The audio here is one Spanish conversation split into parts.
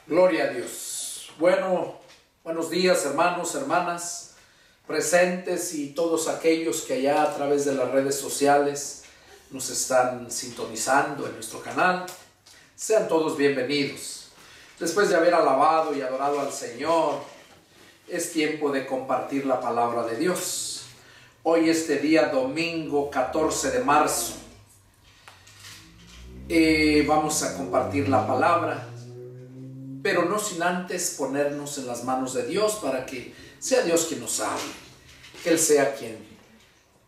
Gloria a Dios. Bueno, buenos días, hermanos, hermanas, presentes y todos aquellos que allá a través de las redes sociales nos están sintonizando en nuestro canal. Sean todos bienvenidos. Después de haber alabado y adorado al Señor, es tiempo de compartir la palabra de Dios. Hoy día domingo 14 de marzo. Vamos a compartir la palabra, pero no sin antes ponernos en las manos de Dios para que sea Dios quien nos hable, que Él sea quien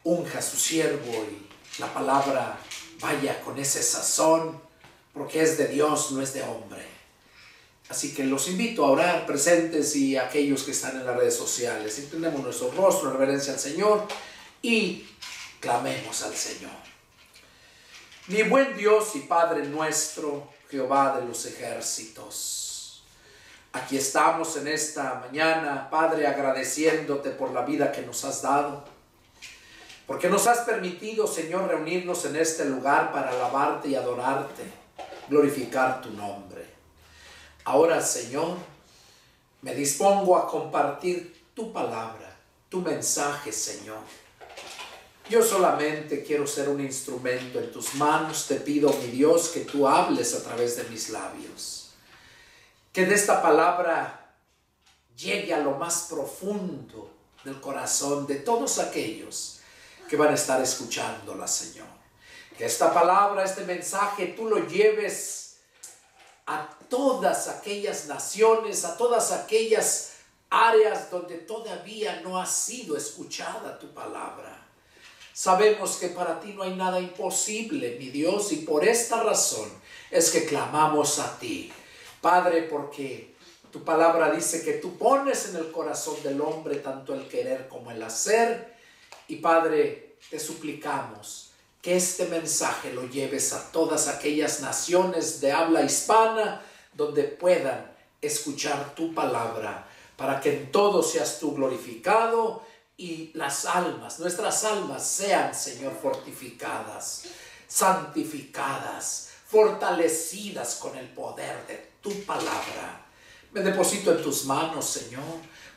unja a su siervo y la palabra vaya con ese sazón, porque es de Dios, no es de hombre. Así que los invito a orar, presentes y aquellos que están en las redes sociales. Inclinemos nuestro rostro en reverencia al Señor y clamemos al Señor. Mi buen Dios y Padre nuestro, Jehová de los ejércitos, aquí estamos en esta mañana, Padre, agradeciéndote por la vida que nos has dado, porque nos has permitido, Señor, reunirnos en este lugar para alabarte y adorarte, glorificar tu nombre. Ahora, Señor, me dispongo a compartir tu palabra, tu mensaje, Señor. Yo solamente quiero ser un instrumento en tus manos. Te pido, mi Dios, que tú hables a través de mis labios. Que de esta palabra llegue a lo más profundo del corazón de todos aquellos que van a estar escuchándola, Señor. Que esta palabra, este mensaje, tú lo lleves a todas aquellas naciones, a todas aquellas áreas donde todavía no ha sido escuchada tu palabra. Sabemos que para ti no hay nada imposible, mi Dios, y por esta razón es que clamamos a ti, Padre, porque tu palabra dice que tú pones en el corazón del hombre tanto el querer como el hacer. Y Padre, te suplicamos que este mensaje lo lleves a todas aquellas naciones de habla hispana donde puedan escuchar tu palabra, para que en todo seas tú glorificado y las almas, nuestras almas sean, Señor, fortificadas, santificadas, fortalecidas con el poder de tu palabra. Me deposito en tus manos, Señor.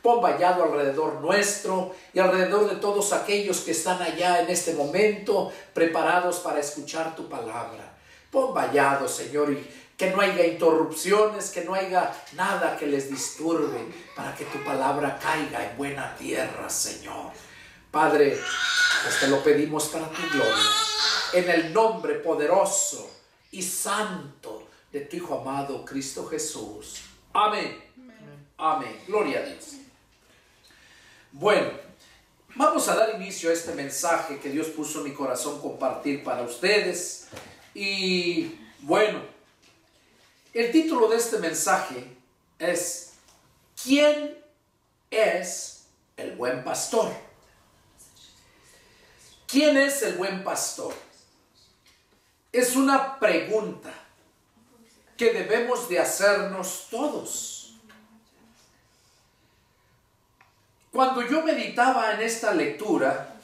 Pon vallado alrededor nuestro y alrededor de todos aquellos que están allá en este momento preparados para escuchar tu palabra. Pon vallado, Señor, y que no haya interrupciones, que no haya nada que les disturbe, para que tu palabra caiga en buena tierra, Señor. Padre, pues te lo pedimos para tu gloria, en el nombre poderoso y santo de tu Hijo amado, Cristo Jesús. Amén. Amén. Amén. Gloria a Dios. Bueno, vamos a dar inicio a este mensaje que Dios puso en mi corazón compartir para ustedes. Y bueno, el título de este mensaje es ¿Quién es el buen pastor? ¿Quién es el buen pastor? Es una pregunta que debemos de hacernos todos. Cuando yo meditaba en esta lectura,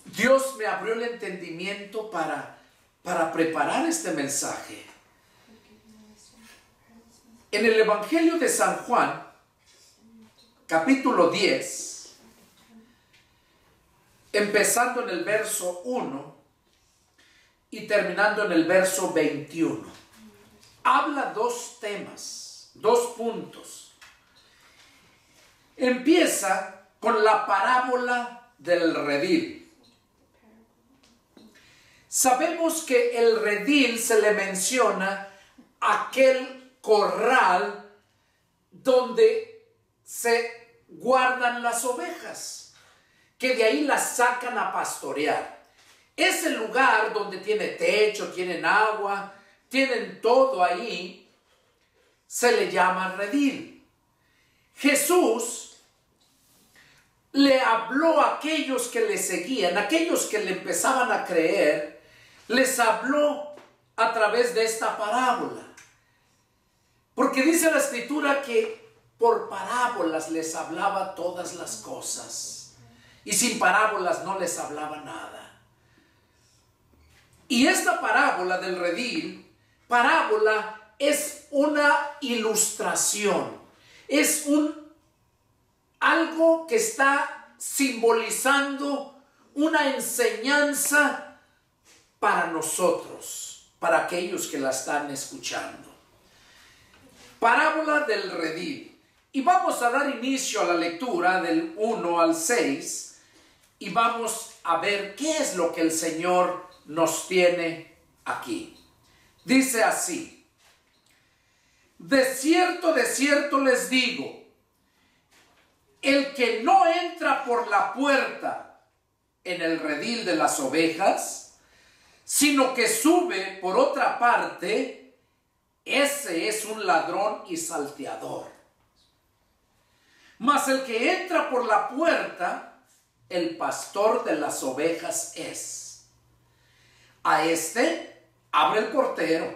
Dios me abrió el entendimiento para preparar este mensaje. En el Evangelio de San Juan, capítulo 10, empezando en el verso 1 y terminando en el verso 21, habla dos temas, dos puntos. Empieza con la parábola del redil. Sabemos que el redil se le menciona a aquel corral donde se guardan las ovejas, que de ahí las sacan a pastorear. Es el lugar donde tiene techo, tienen agua, tienen todo ahí. Se le llama redil. Jesús le habló a aquellos que le seguían, aquellos que le empezaban a creer, les habló a través de esta parábola. Porque dice la Escritura que por parábolas les hablaba todas las cosas, y sin parábolas no les hablaba nada. Y esta parábola del redil, parábola es una ilustración, es algo que está simbolizando una enseñanza para nosotros, para aquellos que la están escuchando. Parábola del redil. Y vamos a dar inicio a la lectura del 1 al 6 y vamos a ver qué es lo que el Señor nos tiene aquí. Dice así: de cierto les digo, el que no entra por la puerta en el redil de las ovejas, sino que sube por otra parte, ese es un ladrón y salteador. Mas el que entra por la puerta, el pastor de las ovejas es. A este abre el portero,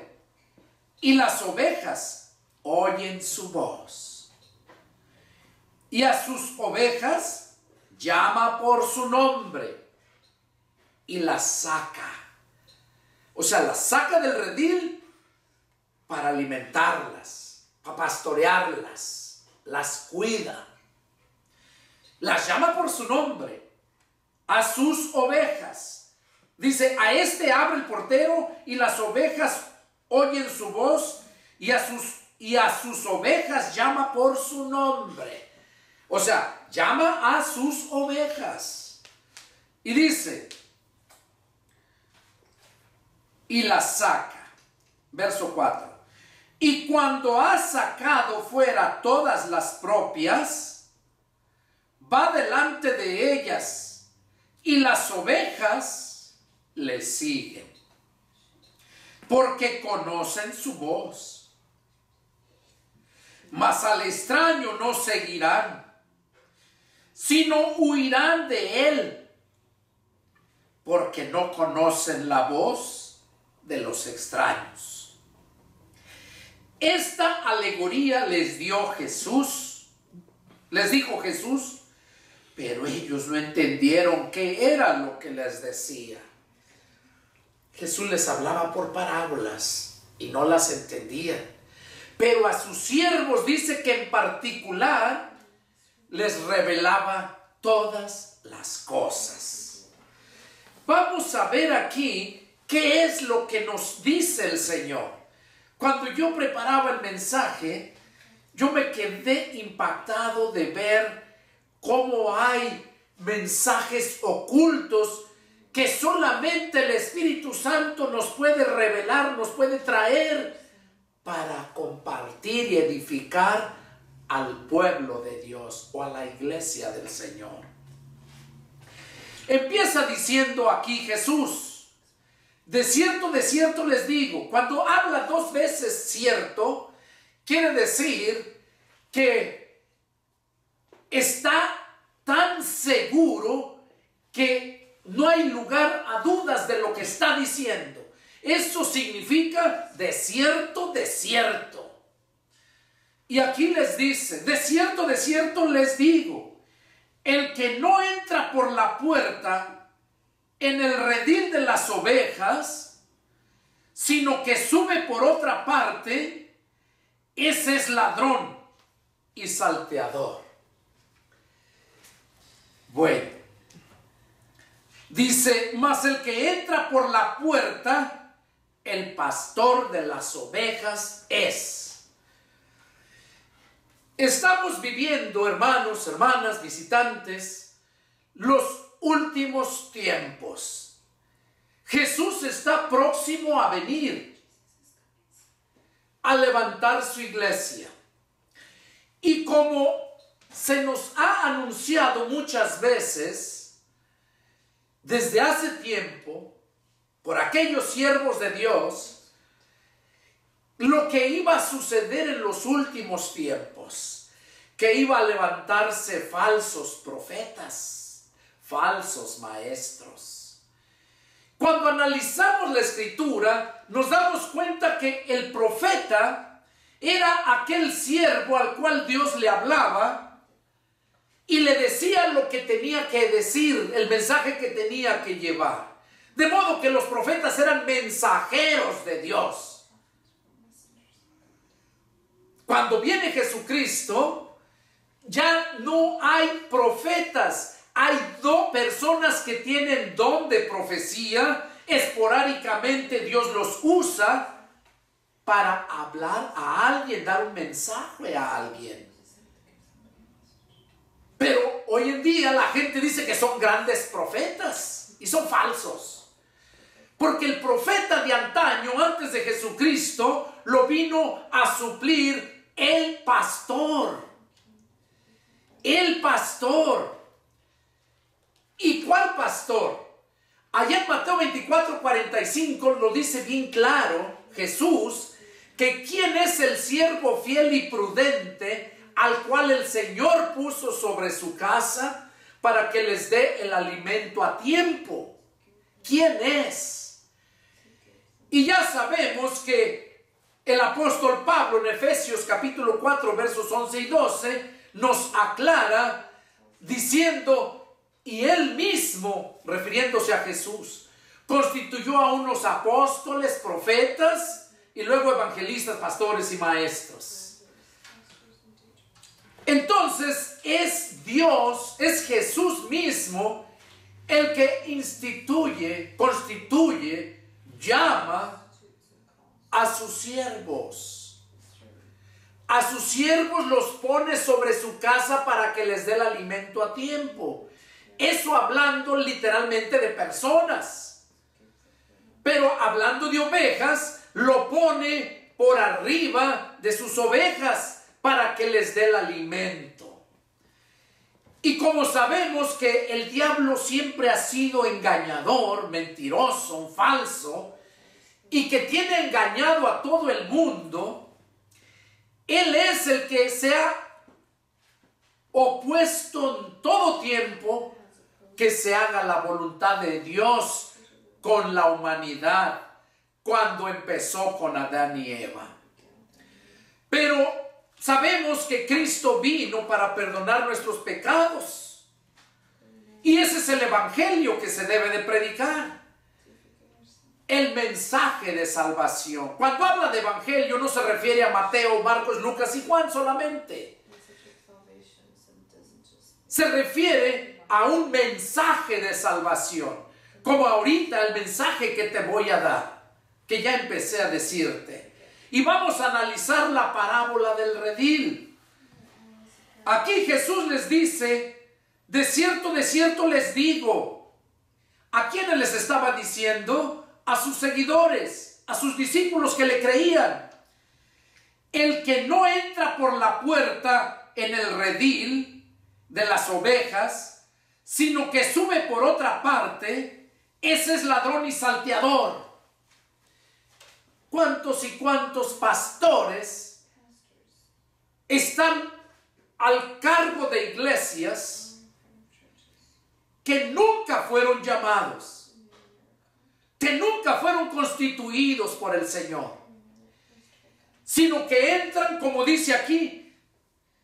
y las ovejas oyen su voz. Y a sus ovejas llama por su nombre, y las saca. O sea, las saca del redil para alimentarlas, para pastorearlas, las cuida. Las llama por su nombre, a sus ovejas. Dice, a este abre el portero y las ovejas oyen su voz y a sus ovejas llama por su nombre. O sea, llama a sus ovejas. Y dice, y las saca. Verso 4. Y cuando ha sacado fuera todas las propias, va delante de ellas, y las ovejas le siguen, porque conocen su voz. Mas al extraño no seguirán, sino huirán de él, porque no conocen la voz de los extraños. Esta alegoría les dijo Jesús, pero ellos no entendieron qué era lo que les decía. Jesús les hablaba por parábolas y no las entendían. Pero a sus siervos dice que en particular les revelaba todas las cosas. Vamos a ver aquí qué es lo que nos dice el Señor. Cuando yo preparaba el mensaje, yo me quedé impactado de ver cómo hay mensajes ocultos que solamente el Espíritu Santo nos puede revelar, nos puede traer para compartir y edificar al pueblo de Dios o a la iglesia del Señor. Empieza diciendo aquí Jesús, de cierto les digo. Cuando habla dos veces cierto, quiere decir que está tan seguro que no hay lugar a dudas de lo que está diciendo. Eso significa de cierto. Y aquí les dice, de cierto les digo, el que no entra por la puerta en el redil de las ovejas, sino que sube por otra parte, ese es ladrón y salteador. Bueno, dice, mas el que entra por la puerta, el pastor de las ovejas es. Estamos viviendo, hermanos, hermanas, visitantes, los últimos tiempos. Jesús está próximo a venir a levantar su iglesia. Y como se nos ha anunciado muchas veces, desde hace tiempo, por aquellos siervos de Dios, lo que iba a suceder en los últimos tiempos, que iba a levantarse falsos profetas, falsos maestros. Cuando analizamos la Escritura, nos damos cuenta que el profeta era aquel siervo al cual Dios le hablaba y le decía lo que tenía que decir, el mensaje que tenía que llevar. De modo que los profetas eran mensajeros de Dios. Cuando viene Jesucristo, ya no hay profetas. Hay dos personas que tienen don de profecía. Esporádicamente Dios los usa para hablar a alguien, dar un mensaje a alguien. Pero hoy en día la gente dice que son grandes profetas y son falsos. Porque el profeta de antaño, antes de Jesucristo, lo vino a suplir el pastor. El pastor. ¿Y cuál pastor? Allá en Mateo 24:45 lo dice bien claro Jesús, que quién es el siervo fiel y prudente al cual el Señor puso sobre su casa para que les dé el alimento a tiempo. ¿Quién es? Y ya sabemos que el apóstol Pablo en Efesios capítulo 4 versos 11 y 12 nos aclara diciendo, y él mismo, refiriéndose a Jesús, constituyó a unos apóstoles, profetas y luego evangelistas, pastores y maestros. Entonces es Dios, es Jesús mismo el que instituye, constituye, llama a sus siervos. A sus siervos los pone sobre su casa para que les dé el alimento a tiempo. Eso hablando literalmente de personas. Pero hablando de ovejas, lo pone por arriba de sus ovejas para que les dé el alimento. Y como sabemos que el diablo siempre ha sido engañador, mentiroso, un falso, y que tiene engañado a todo el mundo, él es el que se ha opuesto en todo tiempo que se haga la voluntad de Dios con la humanidad cuando empezó con Adán y Eva. Pero sabemos que Cristo vino para perdonar nuestros pecados. Y ese es el evangelio que se debe de predicar. El mensaje de salvación. Cuando habla de evangelio no se refiere a Mateo, Marcos, Lucas y Juan solamente. Se refiere a un mensaje de salvación. Como ahorita el mensaje que te voy a dar, que ya empecé a decirte. Y vamos a analizar la parábola del redil. Aquí Jesús les dice, de cierto les digo. ¿A quiénes les estaba diciendo? A sus seguidores, a sus discípulos que le creían. El que no entra por la puerta en el redil de las ovejas, sino que sube por otra parte, ese es ladrón y salteador. ¿Cuántos y cuántos pastores están al cargo de iglesias que nunca fueron llamados, que nunca fueron constituidos por el Señor, sino que entran, como dice aquí,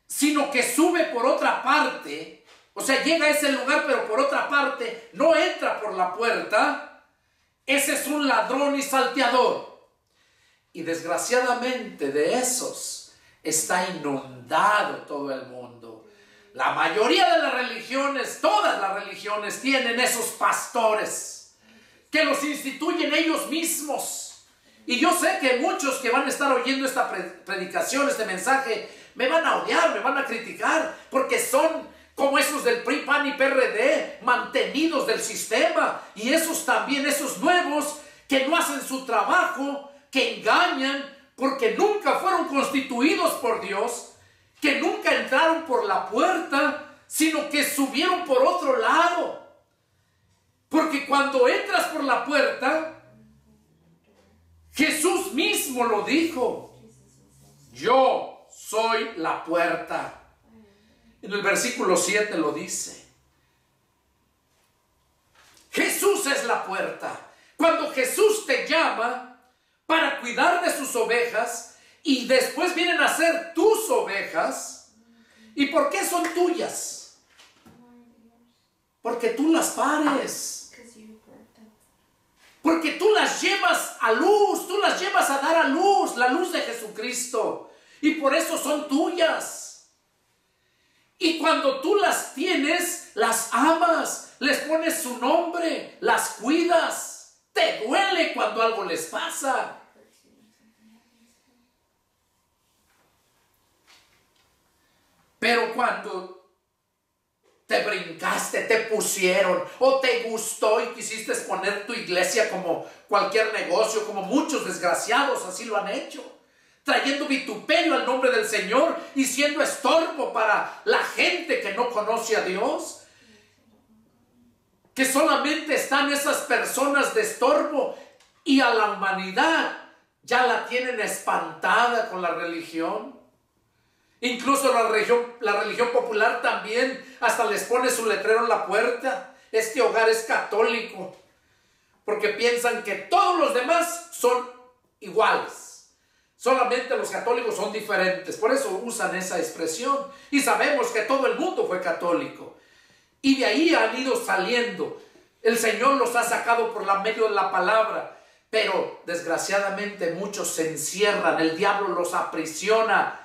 sino que sube por otra parte, o sea, llega a ese lugar pero por otra parte, no entra por la puerta? Ese es un ladrón y salteador. Y desgraciadamente de esos está inundado todo el mundo. La mayoría de las religiones, todas las religiones tienen esos pastores que los instituyen ellos mismos. Y yo sé que muchos que van a estar oyendo esta predicación, este mensaje, me van a odiar, me van a criticar, porque son como esos del PRI, PAN y PRD, mantenidos del sistema. Y esos también, esos nuevos que no hacen su trabajo, que engañan porque nunca fueron constituidos por Dios, que nunca entraron por la puerta, sino que subieron por otro lado. Porque cuando entras por la puerta, Jesús mismo lo dijo: yo soy la puerta. En el versículo 7 lo dice. Jesús es la puerta. Cuando Jesús te llama para cuidar de sus ovejas, y después vienen a ser tus ovejas. ¿Y por qué son tuyas? Porque tú las pares. Porque tú las llevas a luz, tú las llevas a dar a luz, la luz de Jesucristo. y por eso son tuyas. Y cuando tú las tienes, las amas, les pones su nombre, las cuidas. Te duele cuando algo les pasa. Pero cuando te brincaste, te pusieron o te gustó y quisiste poner tu iglesia como cualquier negocio, como muchos desgraciados así lo han hecho, trayendo vituperio al nombre del Señor y siendo estorbo para la gente que no conoce a Dios, que solamente están esas personas de estorbo y a la humanidad ya la tienen espantada con la religión. Incluso la religión popular también hasta les pone su letrero en la puerta. Este hogar es católico, porque piensan que todos los demás son iguales. Solamente los católicos son diferentes. Por eso usan esa expresión. Y sabemos que todo el mundo fue católico. Y de ahí han ido saliendo. El Señor los ha sacado por medio de la palabra. Pero desgraciadamente muchos se encierran. El diablo los aprisiona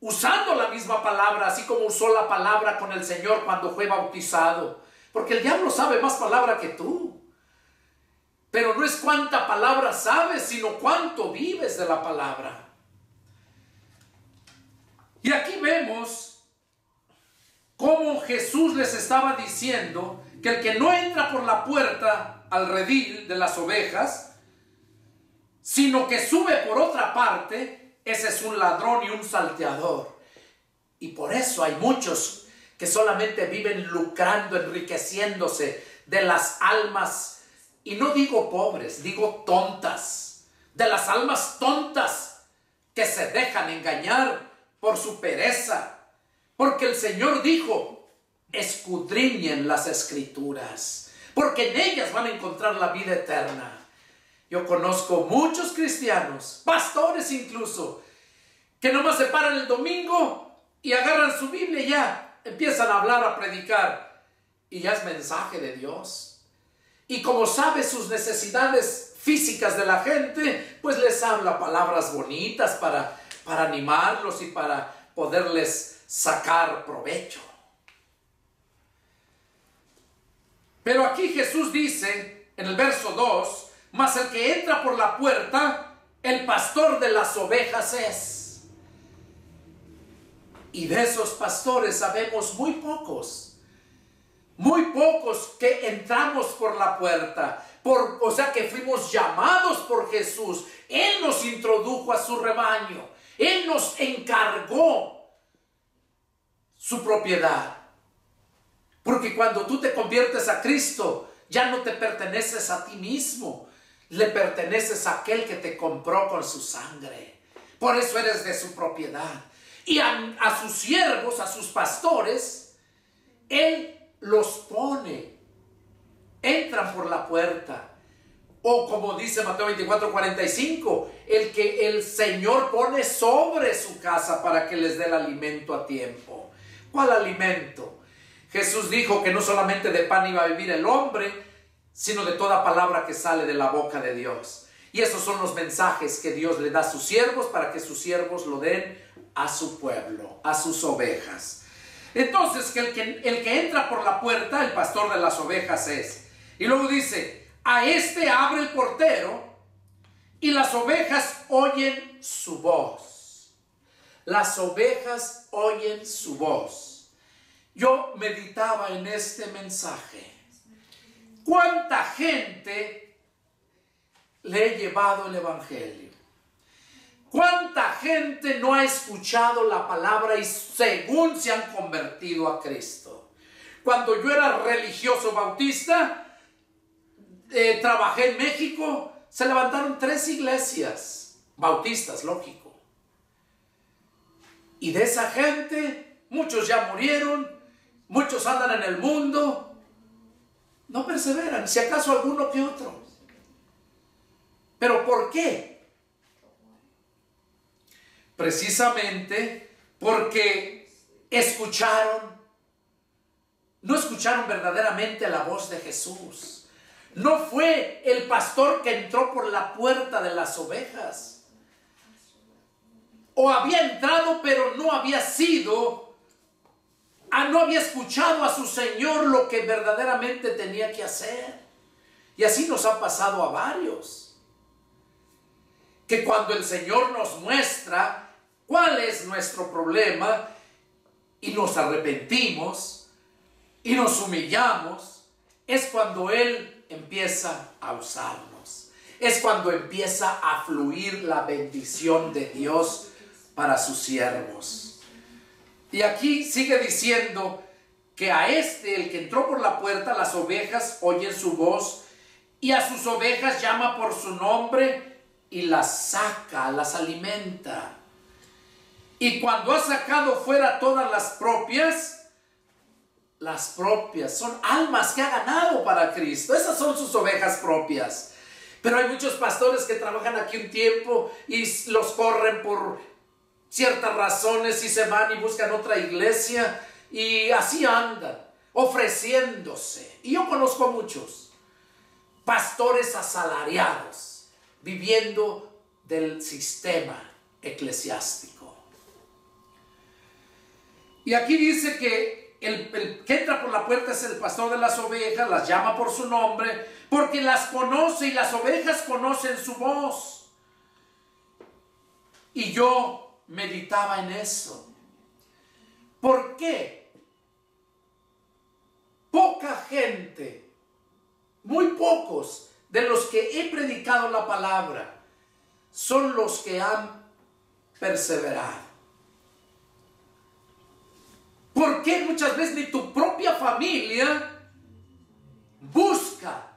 usando la misma palabra, así como usó la palabra con el Señor cuando fue bautizado. Porque el diablo sabe más palabra que tú. Pero no es cuánta palabra sabes, sino cuánto vives de la palabra. Y aquí vemos cómo Jesús les estaba diciendo que el que no entra por la puerta al redil de las ovejas, sino que sube por otra parte, ese es un ladrón y un salteador. Y por eso hay muchos que solamente viven lucrando, enriqueciéndose de las almas. Y no digo pobres, digo tontas. De las almas tontas que se dejan engañar por su pereza. Porque el Señor dijo, escudriñen las Escrituras, porque en ellas van a encontrar la vida eterna. Yo conozco muchos cristianos, pastores incluso, que nomás se paran el domingo y agarran su Biblia y ya empiezan a hablar, a predicar. Y ya es mensaje de Dios. Y como sabe sus necesidades físicas de la gente, pues les habla palabras bonitas para animarlos y para poderles sacar provecho. Pero aquí Jesús dice en el verso 2, mas el que entra por la puerta, el pastor de las ovejas es. Y de esos pastores sabemos muy pocos que entramos por la puerta, o sea que fuimos llamados por Jesús. Él nos introdujo a su rebaño, Él nos encargó su propiedad. Porque cuando tú te conviertes a Cristo, ya no te perteneces a ti mismo, le perteneces a aquel que te compró con su sangre. Por eso eres de su propiedad. Y a sus siervos, a sus pastores, Él los pone. Entran por la puerta. O como dice Mateo 24:45, el que el Señor pone sobre su casa para que les dé el alimento a tiempo. ¿Cuál alimento? Jesús dijo que no solamente de pan iba a vivir el hombre, sino de toda palabra que sale de la boca de Dios. Y esos son los mensajes que Dios le da a sus siervos para que sus siervos lo den a su pueblo, a sus ovejas. Entonces, que el que entra por la puerta, el pastor de las ovejas es. Y luego dice, a este abre el portero y las ovejas oyen su voz. Las ovejas oyen su voz. Yo meditaba en este mensaje. ¿Cuánta gente le he llevado el evangelio? ¿Cuánta gente no ha escuchado la palabra y según se han convertido a Cristo? Cuando yo era religioso bautista, trabajé en México, se levantaron 3 iglesias bautistas, lógico. Y de esa gente, muchos ya murieron, muchos andan en el mundo. No perseveran, si acaso alguno que otro. ¿Pero por qué? Precisamente porque no escucharon verdaderamente la voz de Jesús. No fue el pastor que entró por la puerta de las ovejas. o había entrado pero no había sido, no había escuchado a su Señor lo que verdaderamente tenía que hacer. Y así nos ha pasado a varios, que cuando el Señor nos muestra cuál es nuestro problema y nos arrepentimos y nos humillamos, es cuando Él empieza a usarnos. Es cuando empieza a fluir la bendición de Dios para sus siervos. Y aquí sigue diciendo que a el que entró por la puerta, las ovejas oyen su voz y a sus ovejas llama por su nombre y las saca, las alimenta. Y cuando ha sacado fuera todas las propias son almas que ha ganado para Cristo. Esas son sus ovejas propias. Pero hay muchos pastores que trabajan aquí un tiempo y los corren por ciertas razones y se van y buscan otra iglesia y así andan, ofreciéndose. Y yo conozco muchos pastores asalariados viviendo del sistema eclesiástico. Y aquí dice que el que entra por la puerta es el pastor de las ovejas, las llama por su nombre, porque las conoce y las ovejas conocen su voz. Y yo meditaba en eso. ¿Por qué poca gente, muy pocos de los que he predicado la palabra, son los que han perseverado? ¿Por qué muchas veces ni tu propia familia busca?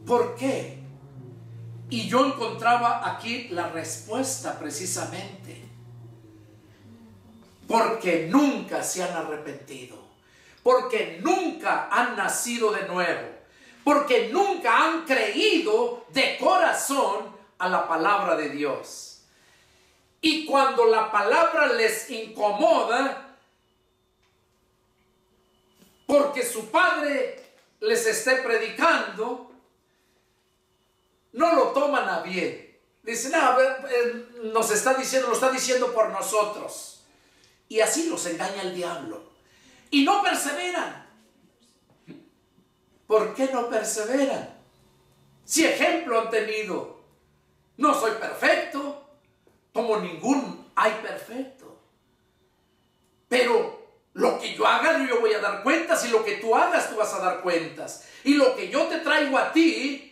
¿Por qué? Y yo encontraba aquí la respuesta precisamente. Porque nunca se han arrepentido. Porque nunca han nacido de nuevo. Porque nunca han creído de corazón a la palabra de Dios. Y cuando la palabra les incomoda, porque su padre les esté predicando, no lo toman a bien. Dicen, nos está diciendo, lo está diciendo por nosotros. Y así los engaña el diablo. Y no perseveran. ¿Por qué no perseveran? Si ejemplo han tenido. No soy perfecto. Como ningún hay perfecto. Pero lo que yo haga, yo voy a dar cuentas. Y lo que tú hagas, tú vas a dar cuentas. Y lo que yo te traigo a ti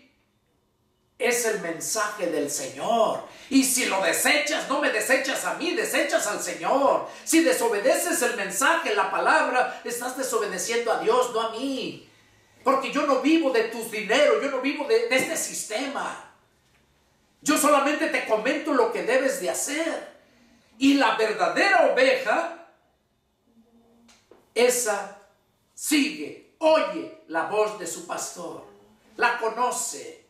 es el mensaje del Señor. Y si lo desechas, no me desechas a mí, desechas al Señor. Si desobedeces el mensaje, la palabra, estás desobedeciendo a Dios, no a mí. Porque yo no vivo de tus dineros, yo no vivo de este sistema. Yo solamente te comento lo que debes de hacer. Y la verdadera oveja, esa sigue, oye la voz de su pastor, la conoce.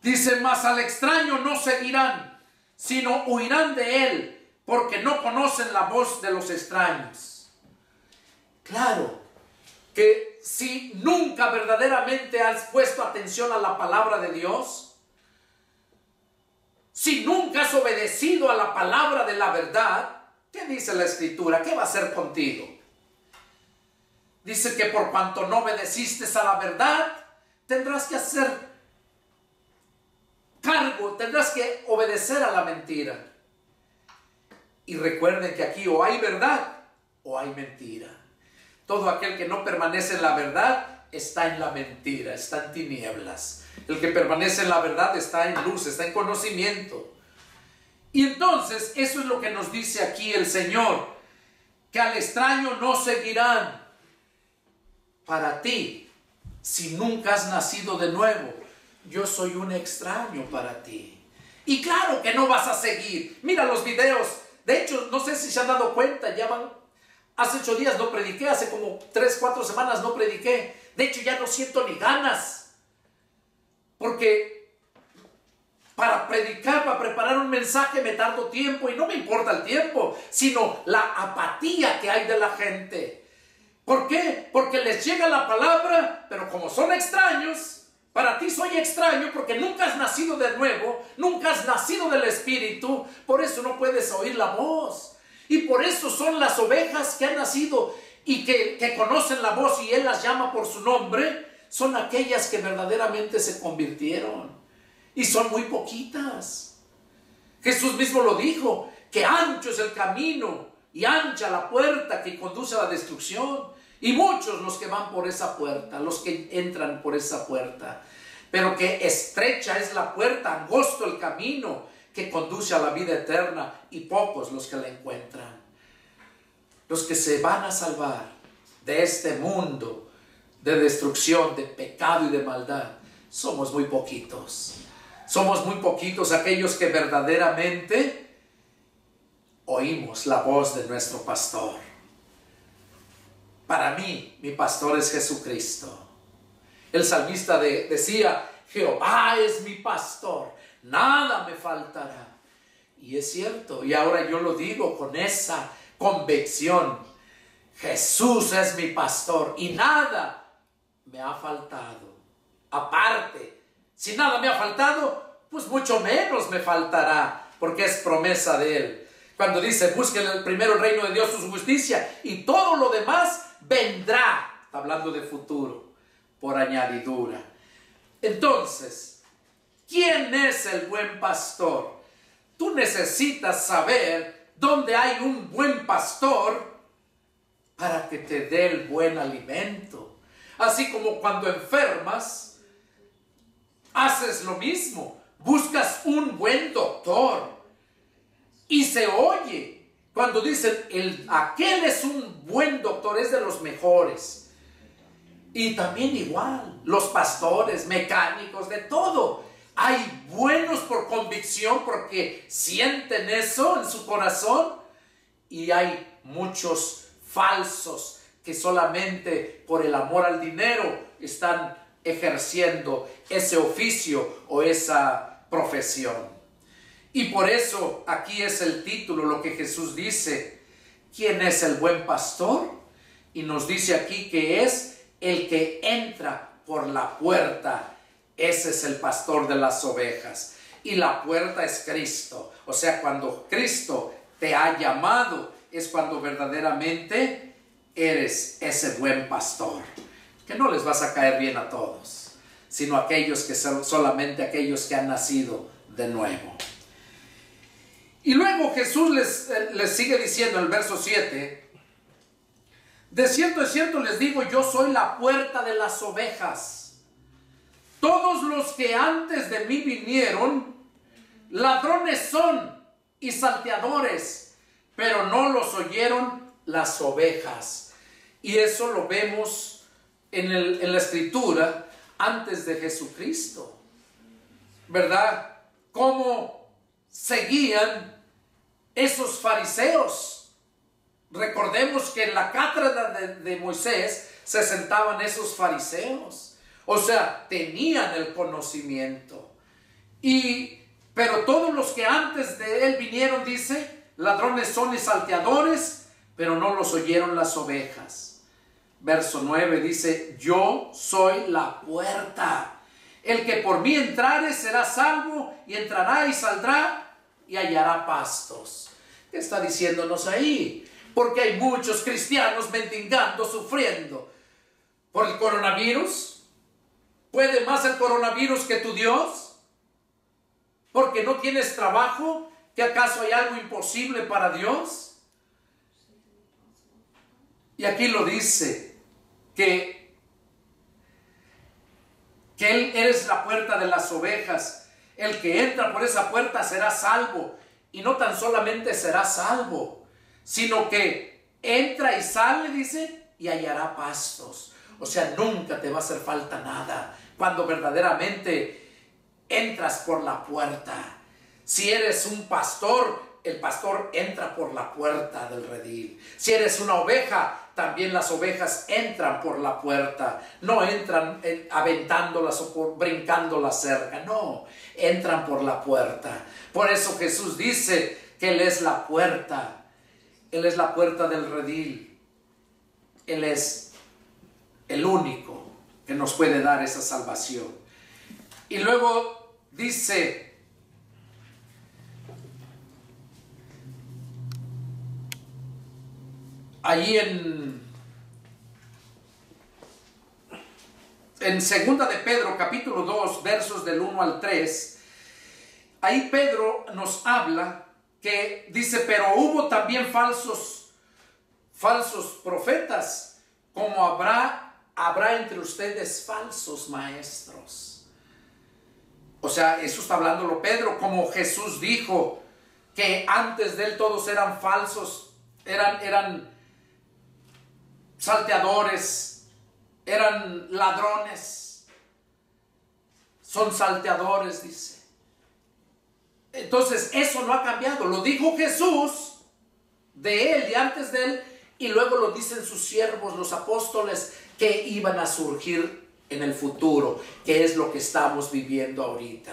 Dice, mas al extraño no seguirán, sino huirán de él, porque no conocen la voz de los extraños. Claro que si nunca verdaderamente has puesto atención a la palabra de Dios, si nunca has obedecido a la palabra de la verdad, ¿qué dice la Escritura? ¿Qué va a hacer contigo? Dice que por cuanto no obedeciste a la verdad, tendrás que hacer cargo, tendrás que obedecer a la mentira. Y recuerden que aquí o hay verdad o hay mentira. Todo aquel que no permanece en la verdad está en la mentira, está en tinieblas. El que permanece en la verdad está en luz, está en conocimiento. Y entonces eso es lo que nos dice aquí el Señor, que al extraño no seguirán. Para ti, si nunca has nacido de nuevo, yo soy un extraño para ti. Y claro que no vas a seguir. Mira los videos. De hecho, no sé si se han dado cuenta, hace 8 días no prediqué, hace como 3-4 semanas no prediqué. De hecho, ya no siento ni ganas. Porque para predicar, para preparar un mensaje me tardo tiempo y no me importa el tiempo, sino la apatía que hay de la gente. ¿Por qué? Porque les llega la palabra, pero como son extraños, Para ti soy extraño porque nunca has nacido de nuevo, nunca has nacido del Espíritu, por eso no puedes oír la voz. Y por eso son las ovejas que han nacido y que conocen la voz y Él las llama por su nombre, son aquellas que verdaderamente se convirtieron. Y son muy poquitas. Jesús mismo lo dijo, que ancho es el camino y ancha la puerta que conduce a la destrucción. Y muchos los que van por esa puerta, los que entran por esa puerta. Pero que estrecha es la puerta, angosto el camino que conduce a la vida eterna y pocos los que la encuentran. Los que se van a salvar de este mundo de destrucción, de pecado y de maldad, somos muy poquitos. Somos muy poquitos aquellos que verdaderamente oímos la voz de nuestro pastor. Para mí, mi pastor es Jesucristo. El salmista decía, Jehová es mi pastor, nada me faltará. Y es cierto, y ahora yo lo digo con esa convicción. Jesús es mi pastor y nada me ha faltado. Aparte, si nada me ha faltado, pues mucho menos me faltará, porque es promesa de Él. Cuando dice, busquen primero el reino de Dios, su justicia, y todo lo demás vendrá, está hablando de futuro, por añadidura. Entonces, ¿quién es el buen pastor? Tú necesitas saber dónde hay un buen pastor para que te dé el buen alimento. Así como cuando enfermas, haces lo mismo, buscas un buen doctor. Y se oye cuando dicen, aquel es un buen doctor, es de los mejores. Y también igual, los pastores, mecánicos, de todo. Hay buenos por convicción porque sienten eso en su corazón. Y hay muchos falsos que solamente por el amor al dinero están ejerciendo ese oficio o esa profesión. Y por eso aquí es el título, lo que Jesús dice. ¿Quién es el buen pastor? Y nos dice aquí que es el que entra por la puerta. Ese es el pastor de las ovejas. Y la puerta es Cristo. O sea, cuando Cristo te ha llamado, es cuando verdaderamente eres ese buen pastor. Que no les vas a caer bien a todos, sino aquellos que son solamente aquellos que han nacido de nuevo. Y luego Jesús les sigue diciendo en el verso 7, de cierto es cierto les digo, yo soy la puerta de las ovejas. Todos los que antes de mí vinieron, ladrones son y salteadores, pero no los oyeron las ovejas. Y eso lo vemos en la Escritura antes de Jesucristo, ¿verdad? Cómo seguían esos fariseos. Recordemos que en la cátedra de Moisés se sentaban esos fariseos. O sea, tenían el conocimiento. Pero todos los que antes de él vinieron, dice, ladrones son y salteadores, pero no los oyeron las ovejas. Verso 9 dice, yo soy la puerta. El que por mí entrare será salvo, y entrará y saldrá y hallará pastos. ¿Qué está diciéndonos ahí? Porque hay muchos cristianos mendigando, sufriendo por el coronavirus. ¿Puede más el coronavirus que tu Dios? ¿Porque no tienes trabajo? ¿Que acaso hay algo imposible para Dios? Y aquí lo dice, que Él eres la puerta de las ovejas. El que entra por esa puerta será salvo. Y no tan solamente será salvo, sino que entra y sale, dice, y hallará pastos. O sea, nunca te va a hacer falta nada cuando verdaderamente entras por la puerta. Si eres un pastor, el pastor entra por la puerta del redil. Si eres una oveja, también las ovejas entran por la puerta. No entran aventándolas o brincando la cerca. No, entran por la puerta. Por eso Jesús dice que Él es la puerta. Él es la puerta del redil. Él es el único que nos puede dar esa salvación. Y luego dice, allí en segunda de Pedro, capítulo 2, versos del 1 al 3, ahí Pedro nos habla que dice, pero hubo también falsos profetas, como habrá entre ustedes falsos maestros. O sea, eso está hablándolo Pedro, como Jesús dijo que antes de él todos eran falsos, eran salteadores, eran ladrones, son salteadores, dice. Entonces eso no ha cambiado, lo dijo Jesús de él y antes de él, y luego lo dicen sus siervos, los apóstoles, que iban a surgir en el futuro, que es lo que estamos viviendo ahorita.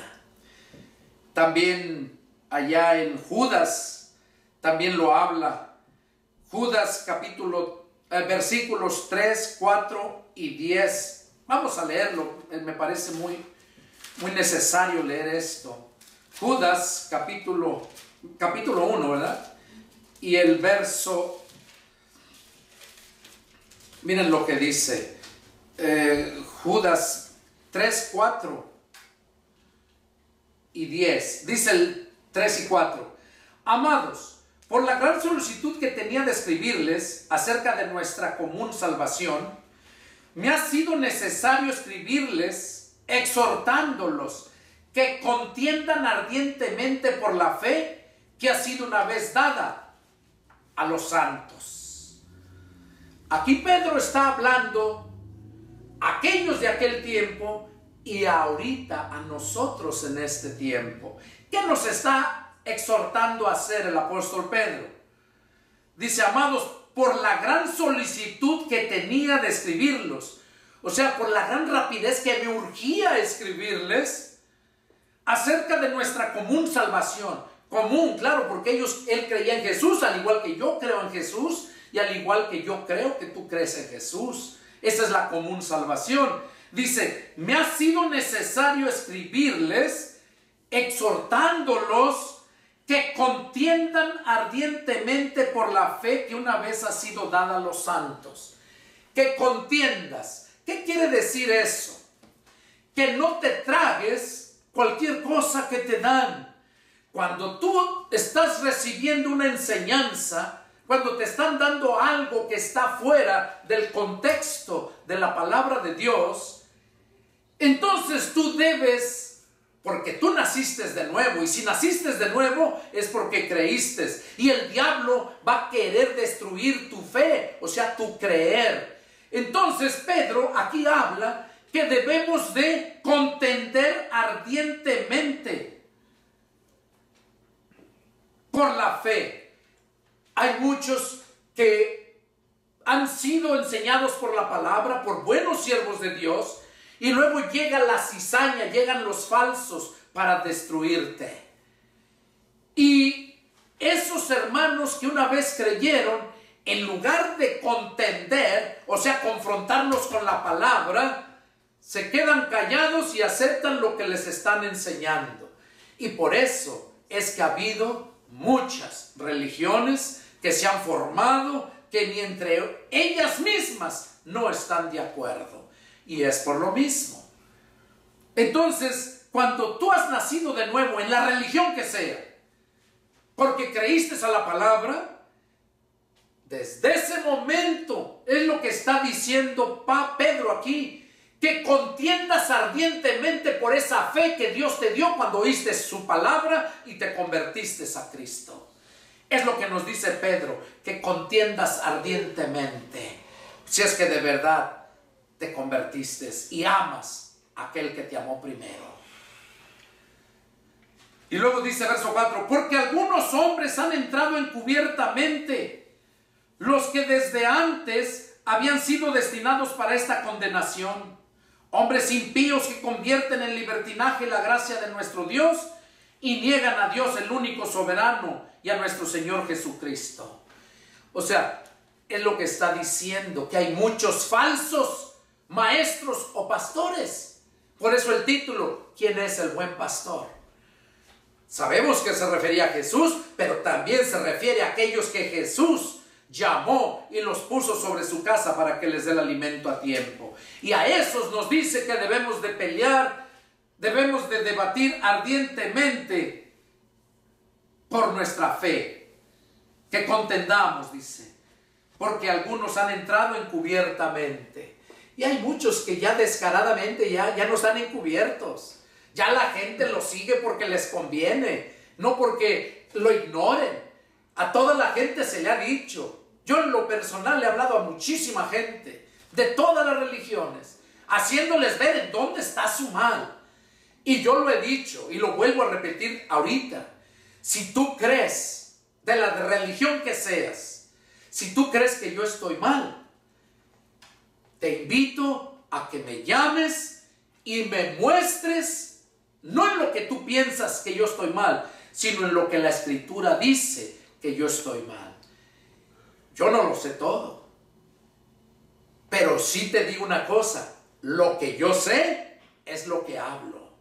También allá en Judas, también lo habla. Judas versículos 3, 4 y 10. Vamos a leerlo, me parece muy necesario leer esto. Judas capítulo 1, ¿verdad? Y el verso, miren lo que dice, Judas 3, 4 y 10. Dice el 3 y 4. Amados, por la gran solicitud que tenía de escribirles acerca de nuestra común salvación, me ha sido necesario escribirles exhortándolos que contiendan ardientemente por la fe que ha sido una vez dada a los santos. Aquí Pedro está hablando a aquellos de aquel tiempo y ahorita a nosotros en este tiempo. ¿Qué nos está exhortando a hacer el apóstol Pedro? Dice, amados, por la gran solicitud que tenía de escribirlos, o sea, por la gran rapidez que me urgía escribirles acerca de nuestra común salvación. Común, claro, porque él creía en Jesús, al igual que yo creo en Jesús, y al igual que yo creo que tú crees en Jesús. Esa es la común salvación. Dice, me ha sido necesario escribirles, exhortándolos que contiendan ardientemente por la fe que una vez ha sido dada a los santos. Que contiendas. ¿Qué quiere decir eso? Que no te tragues cualquier cosa que te dan. Cuando tú estás recibiendo una enseñanza, cuando te están dando algo que está fuera del contexto de la palabra de Dios, entonces tú debes, porque tú naciste de nuevo, y si naciste de nuevo es porque creíste, y el diablo va a querer destruir tu fe, o sea, tu creer. Entonces Pedro aquí habla que debemos de contender ardientemente por la fe. Hay muchos que han sido enseñados por la palabra, por buenos siervos de Dios, y luego llega la cizaña, llegan los falsos para destruirte. Y esos hermanos que una vez creyeron, en lugar de contender, o sea, confrontarlos con la palabra, se quedan callados y aceptan lo que les están enseñando. Y por eso es que ha habido muchas religiones que se han formado, que ni entre ellas mismas no están de acuerdo. Y es por lo mismo. Entonces, cuando tú has nacido de nuevo en la religión que sea, porque creíste a la palabra, desde ese momento es lo que está diciendo Pedro aquí, que contiendas ardientemente por esa fe que Dios te dio cuando oíste su palabra y te convertiste a Cristo. Es lo que nos dice Pedro, que contiendas ardientemente, si es que de verdad te convertiste y amas a aquel que te amó primero. Y luego dice verso 4, porque algunos hombres han entrado encubiertamente, los que desde antes habían sido destinados para esta condenación, hombres impíos que convierten en libertinaje la gracia de nuestro Dios y niegan a Dios el único soberano y a nuestro Señor Jesucristo. O sea, es lo que está diciendo, que hay muchos falsos maestros o pastores, Por eso el título, ¿quién es el buen pastor? Sabemos que se refería a Jesús, pero también se refiere a aquellos que Jesús llamó y los puso sobre su casa para que les dé el alimento a tiempo. Y a esos nos dice que debemos de pelear, debemos de debatir ardientemente por nuestra fe, que contendamos, dice, porque algunos han entrado encubiertamente. Y hay muchos que ya descaradamente ya no están encubiertos. Ya la gente lo sigue porque les conviene, no porque lo ignoren. A toda la gente se le ha dicho. Yo en lo personal le he hablado a muchísima gente de todas las religiones, haciéndoles ver en dónde está su mal. Y yo lo he dicho y lo vuelvo a repetir ahorita. Si tú crees, de la religión que seas, si tú crees que yo estoy mal, te invito a que me llames y me muestres, no en lo que tú piensas que yo estoy mal, sino en lo que la Escritura dice que yo estoy mal. Yo no lo sé todo, pero sí te digo una cosa, lo que yo sé es lo que hablo.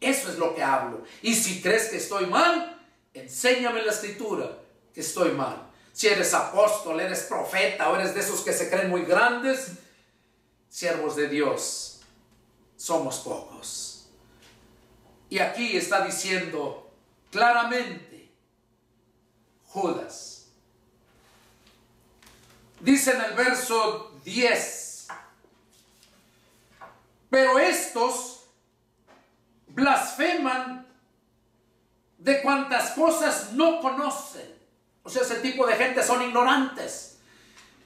Eso es lo que hablo. Y si crees que estoy mal, enséñame la Escritura que estoy mal. Si eres apóstol, eres profeta o eres de esos que se creen muy grandes, siervos de Dios, somos pocos. Y aquí está diciendo claramente Judas. Dice en el verso 10, pero estos blasfeman de cuantas cosas no conocen. O sea, ese tipo de gente son ignorantes,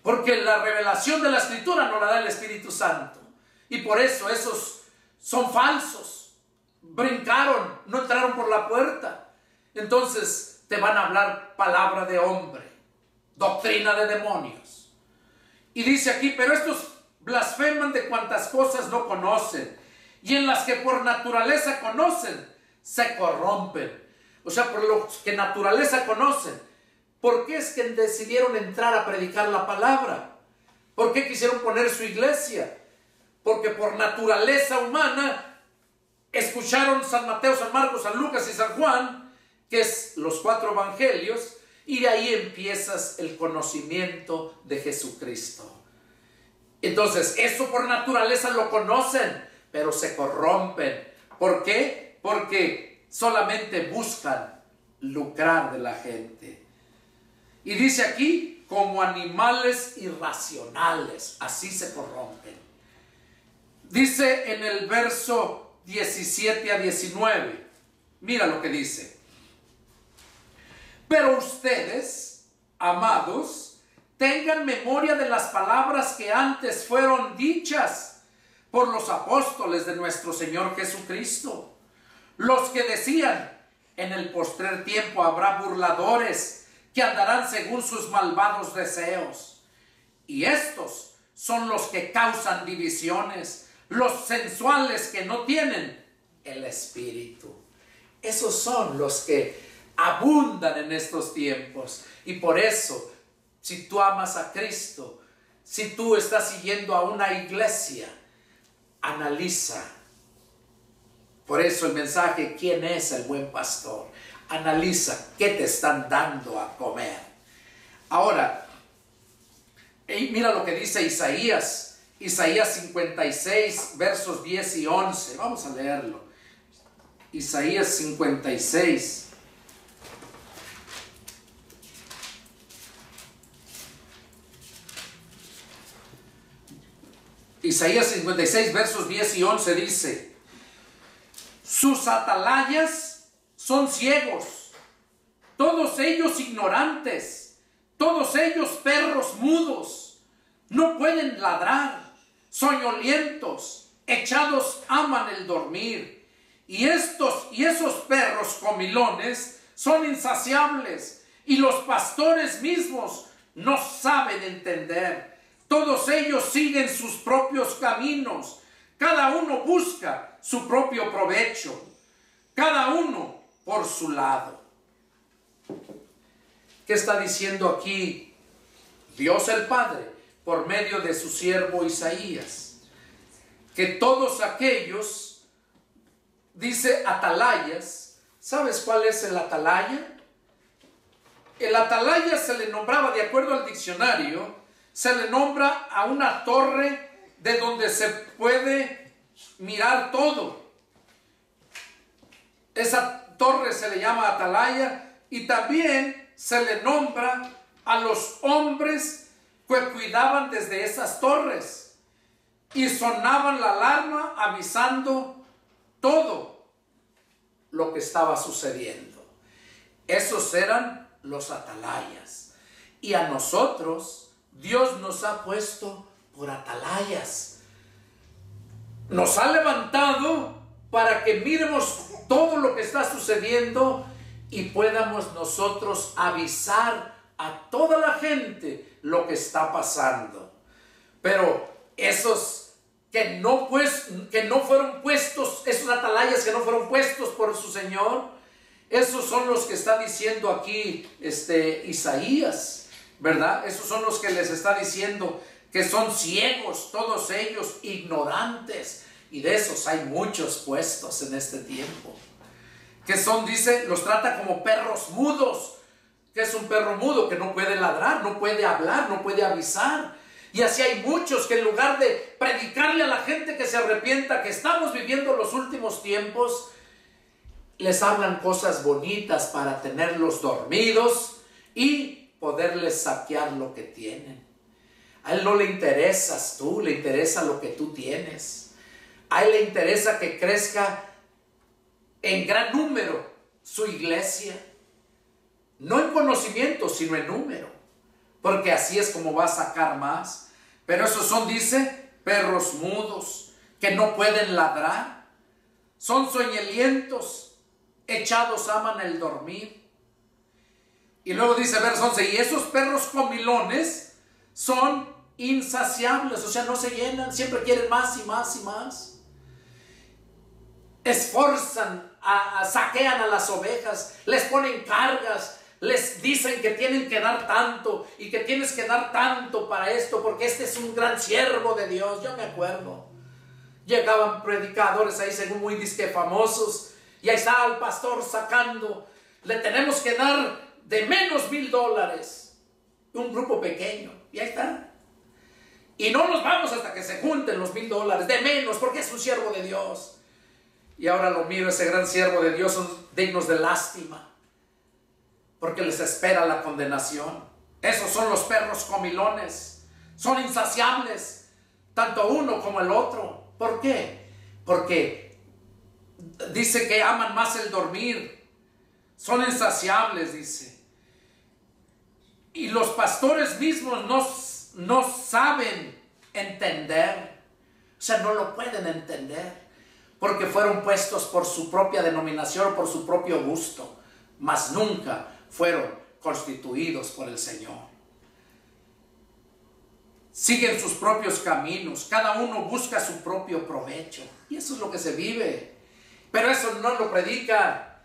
porque la revelación de la Escritura no la da el Espíritu Santo. Y por eso esos son falsos. Brincaron, no entraron por la puerta. Entonces te van a hablar palabra de hombre, doctrina de demonios. Y dice aquí, pero estos blasfeman de cuantas cosas no conocen, y en las que por naturaleza conocen, se corrompen. O sea, por lo que naturaleza conocen. ¿Por qué es que decidieron entrar a predicar la palabra? ¿Por qué quisieron poner su iglesia? Porque por naturaleza humana escucharon San Mateo, San Marcos, San Lucas y San Juan, que es los 4 evangelios, y de ahí empiezas el conocimiento de Jesucristo. Entonces, eso por naturaleza lo conocen, pero se corrompen. ¿Por qué? Porque solamente buscan lucrar de la gente. Y dice aquí, como animales irracionales, así se corrompen. Dice en el verso 17 a 19, mira lo que dice. Pero ustedes, amados, tengan memoria de las palabras que antes fueron dichas por los apóstoles de nuestro Señor Jesucristo, los que decían, en el postrer tiempo habrá burladores que andarán según sus malvados deseos. Y estos son los que causan divisiones, los sensuales que no tienen el Espíritu. Esos son los que abundan en estos tiempos. Y por eso, si tú amas a Cristo, si tú estás siguiendo a una iglesia, analiza. Por eso el mensaje, ¿quién es el buen pastor? Analiza qué te están dando a comer. Ahora, mira lo que dice Isaías 56, versos 10 y 11. Vamos a leerlo. Isaías 56. Isaías 56, versos 10 y 11 dice: sus atalayas son ciegos, todos ellos ignorantes, todos ellos perros mudos, no pueden ladrar, soñolientos, echados aman el dormir. Y esos perros comilones son insaciables, y los pastores mismos no saben entender. Todos ellos siguen sus propios caminos, cada uno busca su propio provecho, cada uno por su lado. ¿Qué está diciendo aquí Dios el Padre por medio de su siervo Isaías? que todos aquellos, dice atalayas. ¿Sabes cuál es el atalaya? El atalaya se le nombraba, de acuerdo al diccionario, se le nombra a una torre de donde se puede mirar todo. Esa torre se le llama atalaya, y también se le nombra a los hombres que cuidaban desde esas torres y sonaban la alarma avisando todo lo que estaba sucediendo. Esos eran los atalayas. Y a nosotros Dios nos ha puesto por atalayas. Nos ha levantado para que miremos todo lo que está sucediendo y podamos nosotros avisar a toda la gente lo que está pasando. Pero esos que no fueron puestos, esos atalayas que no fueron puestos por su Señor, esos son los que está diciendo aquí Isaías, ¿verdad? Esos son los que les está diciendo que son ciegos, todos ellos ignorantes. Y de esos hay muchos puestos en este tiempo. Que son, dice, los trata como perros mudos. ¿Qué es un perro mudo? Que no puede ladrar, no puede hablar, no puede avisar. Y así hay muchos que en lugar de predicarle a la gente que se arrepienta, que estamos viviendo los últimos tiempos, les hablan cosas bonitas para tenerlos dormidos y poderles saquear lo que tienen. A él no le interesas tú, le interesa lo que tú tienes. A él le interesa que crezca en gran número su iglesia. No en conocimiento, sino en número. Porque así es como va a sacar más. Pero esos son, dice, perros mudos que no pueden ladrar. Son soñolientos, echados aman el dormir. Y luego dice verso 11, y esos perros comilones son insaciables, o sea, no se llenan, siempre quieren más y más y más. Esforzan, saquean a las ovejas, les ponen cargas, les dicen que tienen que dar tanto y que tienes que dar tanto para esto, porque este es un gran siervo de Dios. Yo me acuerdo, llegaban predicadores ahí según muy disque famosos, y ahí estaba el pastor sacando, le tenemos que dar de menos $1,000, un grupo pequeño, y ahí está. Y no nos vamos hasta que se junten los $1,000, de menos, porque es un siervo de Dios. Y ahora lo miro, ese gran siervo de Dios, son dignos de lástima, porque les espera la condenación. Esos son los perros comilones, son insaciables, tanto uno como el otro. ¿Por qué? Porque dice que aman más el dormir, son insaciables, dice. Y los pastores mismos no saben entender, o sea, no lo pueden entender. Porque fueron puestos por su propia denominación, por su propio gusto, mas nunca fueron constituidos por el Señor. Siguen sus propios caminos, cada uno busca su propio provecho, y eso es lo que se vive. Pero eso no lo predica.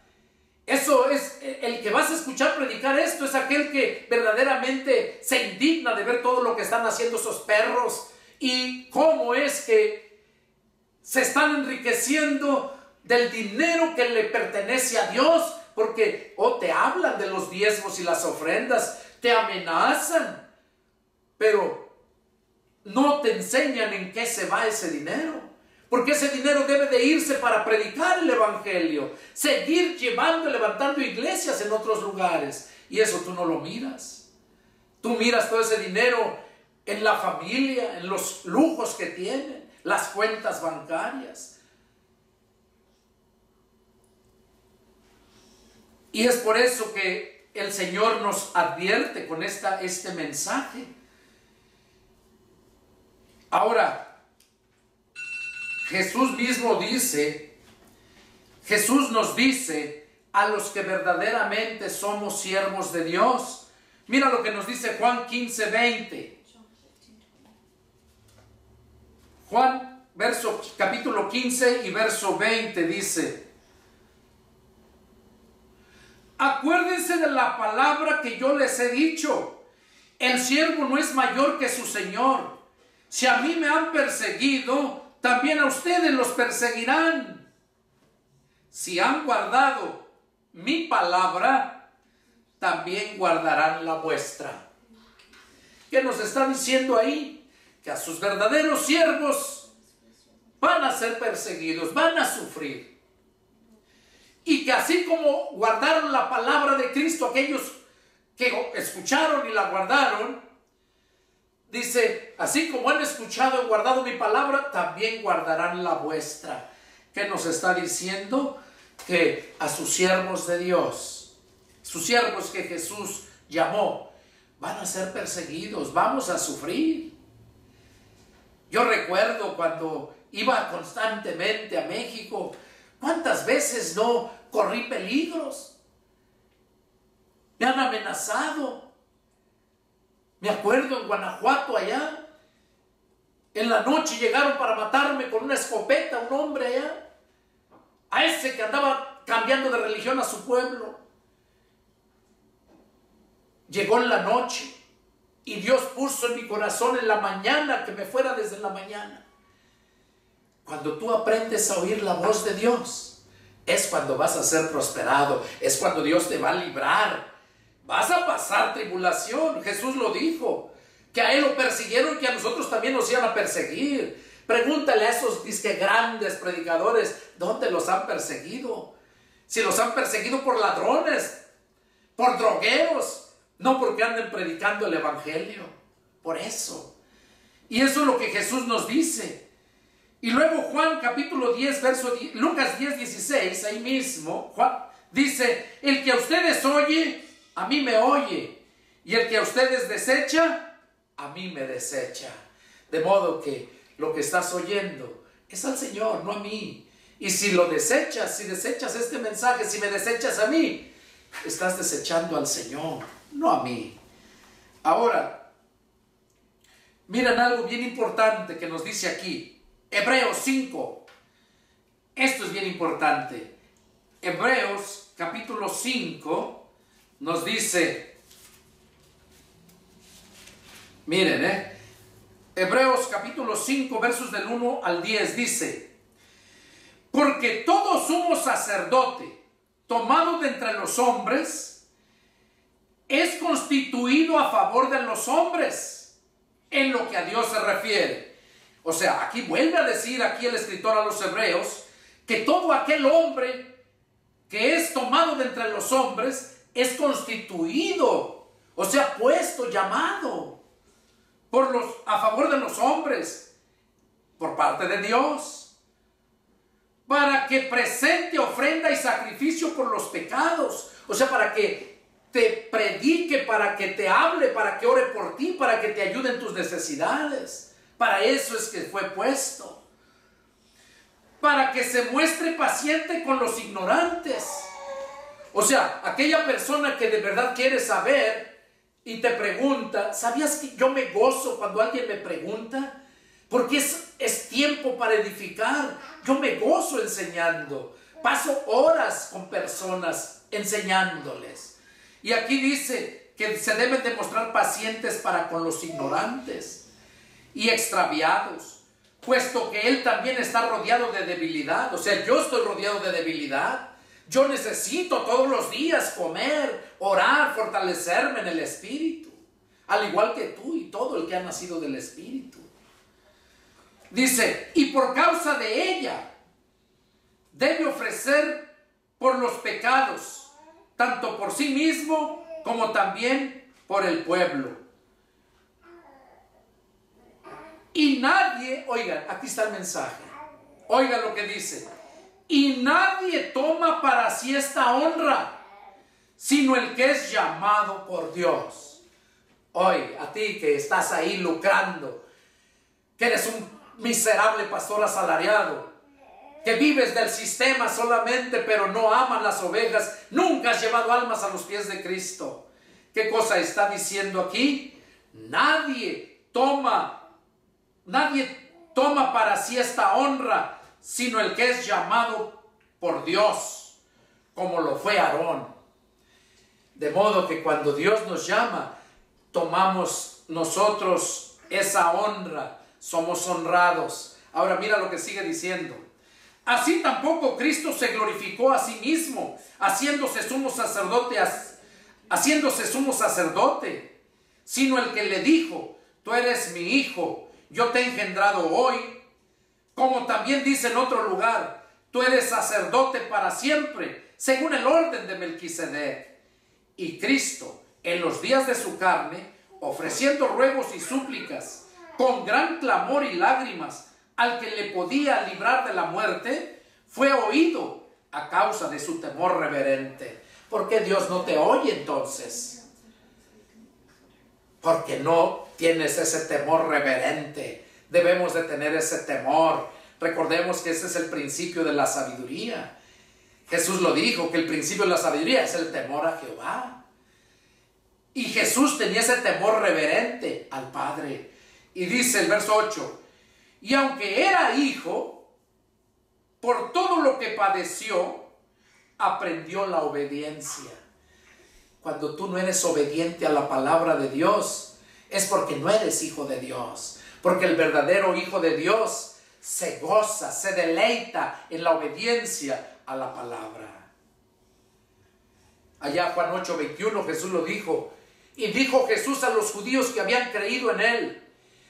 Eso es, el que vas a escuchar predicar esto es aquel que verdaderamente se indigna de ver todo lo que están haciendo esos perros y cómo es que se están enriqueciendo del dinero que le pertenece a Dios, porque te hablan de los diezmos y las ofrendas, te amenazan, pero no te enseñan en qué se va ese dinero, porque ese dinero debe de irse para predicar el evangelio, seguir llevando y levantando iglesias en otros lugares, y eso tú no lo miras. Tú miras todo ese dinero en la familia, en los lujos que tienen, las cuentas bancarias. Y es por eso que el Señor nos advierte con este mensaje. Ahora, Jesús mismo dice, Jesús nos dice a los que verdaderamente somos siervos de Dios. Mira lo que nos dice Juan 15:20. Juan, capítulo 15 y verso 20 dice: acuérdense de la palabra que yo les he dicho, el siervo no es mayor que su señor. Si a mí me han perseguido, también a ustedes los perseguirán. Si han guardado mi palabra, también guardarán la vuestra. ¿Qué nos está diciendo ahí? Que a sus verdaderos siervos van a ser perseguidos, van a sufrir. Y que así como guardaron la palabra de Cristo, aquellos que escucharon y la guardaron, dice, así como han escuchado y guardado mi palabra, también guardarán la vuestra. ¿Qué nos está diciendo? Que a sus siervos de Dios, sus siervos que Jesús llamó, van a ser perseguidos, vamos a sufrir. Yo recuerdo cuando iba constantemente a México, ¿cuántas veces no corrí peligros? Me han amenazado. Me acuerdo en Guanajuato allá, en la noche llegaron para matarme con una escopeta, un hombre allá, a ese que andaba cambiando de religión a su pueblo. Llegó en la noche y Dios puso en mi corazón en la mañana que me fuera desde la mañana. Cuando tú aprendes a oír la voz de Dios, es cuando vas a ser prosperado, es cuando Dios te va a librar. Vas a pasar tribulación, Jesús lo dijo, que a él lo persiguieron, que a nosotros también nos iban a perseguir. Pregúntale a esos grandes predicadores, ¿dónde los han perseguido? Si los han perseguido por ladrones, por drogueros, no porque anden predicando el evangelio, por eso. Y eso es lo que Jesús nos dice. Y luego Juan capítulo 10, Lucas 10, 16, ahí mismo, Juan dice, el que a ustedes oye, a mí me oye, y el que a ustedes desecha, a mí me desecha. De modo que lo que estás oyendo es al Señor, no a mí. Y si lo desechas, si desechas este mensaje, si me desechas a mí, estás desechando al Señor, no a mí. Ahora, miren algo bien importante que nos dice aquí, Hebreos 5. Esto es bien importante. Hebreos capítulo 5 nos dice, miren, Hebreos capítulo 5 versos del 1 al 10 dice, porque todo sumo sacerdote tomado de entre los hombres es constituido a favor de los hombres en lo que a Dios se refiere. O sea, aquí vuelve a decir aquí el escritor a los hebreos que todo aquel hombre que es tomado de entre los hombres es constituido, o sea, puesto, llamado a favor de los hombres por parte de Dios, para que presente ofrenda y sacrificio por los pecados, o sea, para que te predique, para que te hable, para que ore por ti, para que te ayude en tus necesidades. Para eso es que fue puesto, para que se muestre paciente con los ignorantes. O sea, aquella persona que de verdad quiere saber y te pregunta, ¿sabías que yo me gozo cuando alguien me pregunta? Porque es tiempo para edificar. Yo me gozo enseñando. Paso horas con personas enseñándoles. Y aquí dice que se deben demostrar pacientes para con los ignorantes y extraviados, puesto que él también está rodeado de debilidad. O sea, yo estoy rodeado de debilidad. Yo necesito todos los días comer, orar, fortalecerme en el Espíritu, al igual que tú y todo el que ha nacido del Espíritu. Dice, y por causa de ella debe ofrecer por los pecados, tanto por sí mismo como también por el pueblo. Y nadie, oigan, aquí está el mensaje, oigan lo que dice, y nadie toma para sí esta honra, sino el que es llamado por Dios. Hoy, a ti que estás ahí lucrando, que eres un miserable pastor asalariado, que vives del sistema solamente, pero no amas las ovejas, nunca has llevado almas a los pies de Cristo. ¿Qué cosa está diciendo aquí? Nadie toma para sí esta honra, sino el que es llamado por Dios, como lo fue Aarón. De modo que cuando Dios nos llama, tomamos nosotros esa honra, somos honrados. Ahora mira lo que sigue diciendo. Así tampoco Cristo se glorificó a sí mismo, haciéndose sumo sacerdote, sino el que le dijo: tú eres mi hijo, yo te he engendrado hoy. Como también dice en otro lugar: tú eres sacerdote para siempre, según el orden de Melquisedec. Y Cristo, en los días de su carne, ofreciendo ruegos y súplicas, con gran clamor y lágrimas, al que le podía librar de la muerte, fue oído a causa de su temor reverente. ¿Por qué Dios no te oye entonces? Porque no tienes ese temor reverente. Debemos de tener ese temor. Recordemos que ese es el principio de la sabiduría. Jesús lo dijo, que el principio de la sabiduría es el temor a Jehová. Y Jesús tenía ese temor reverente al Padre. Y dice el verso 8: y aunque era hijo, por todo lo que padeció, aprendió la obediencia. Cuando tú no eres obediente a la palabra de Dios, es porque no eres hijo de Dios. Porque el verdadero hijo de Dios se goza, se deleita en la obediencia a la palabra. Allá Juan 8:21 Jesús lo dijo. Y dijo Jesús a los judíos que habían creído en él: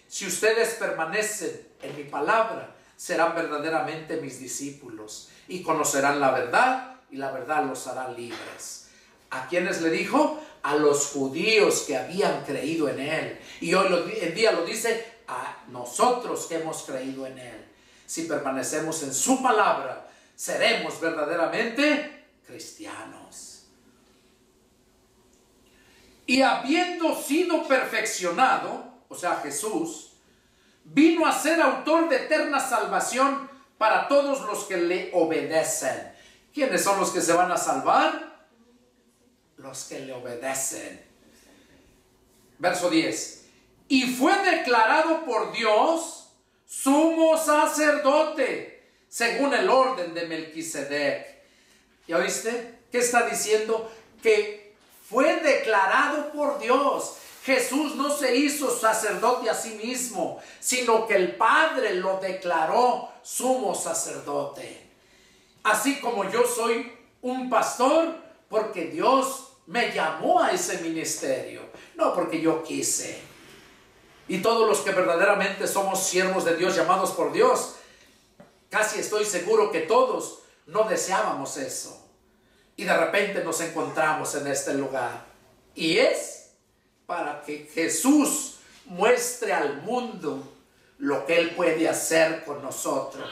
si ustedes permanecen en mi palabra, serán verdaderamente mis discípulos y conocerán la verdad, y la verdad los hará libres. ¿A quiénes le dijo? A los judíos que habían creído en él. Y hoy en día lo dice a nosotros que hemos creído en él. Si permanecemos en su palabra, seremos verdaderamente cristianos. Y habiendo sido perfeccionado, o sea Jesús, vino a ser autor de eterna salvación para todos los que le obedecen. ¿Quiénes son los que se van a salvar? Los que le obedecen. Verso 10. Y fue declarado por Dios sumo sacerdote, según el orden de Melquisedec. ¿Ya oíste? ¿Qué está diciendo? Que fue declarado por Dios. Jesús no se hizo sacerdote a sí mismo, sino que el Padre lo declaró sumo sacerdote. Así como yo soy un pastor, porque Dios me llamó a ese ministerio, no porque yo quise. Y todos los que verdaderamente somos siervos de Dios, llamados por Dios, casi estoy seguro que todos no deseábamos eso. Y de repente nos encontramos en este lugar. Y es para que Jesús muestre al mundo lo que Él puede hacer con nosotros.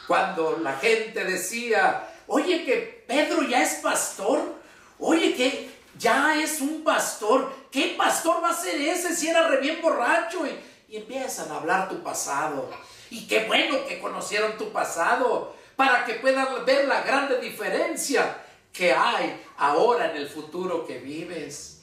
Cuando la gente decía: oye, que Pedro ya es pastor, oye, que ya es un pastor, ¿qué pastor va a ser ese si era re bien borracho? Y empiezan a hablar tu pasado. Y qué bueno que conocieron tu pasado, para que puedan ver la grande diferencia que hay ahora en el futuro que vives.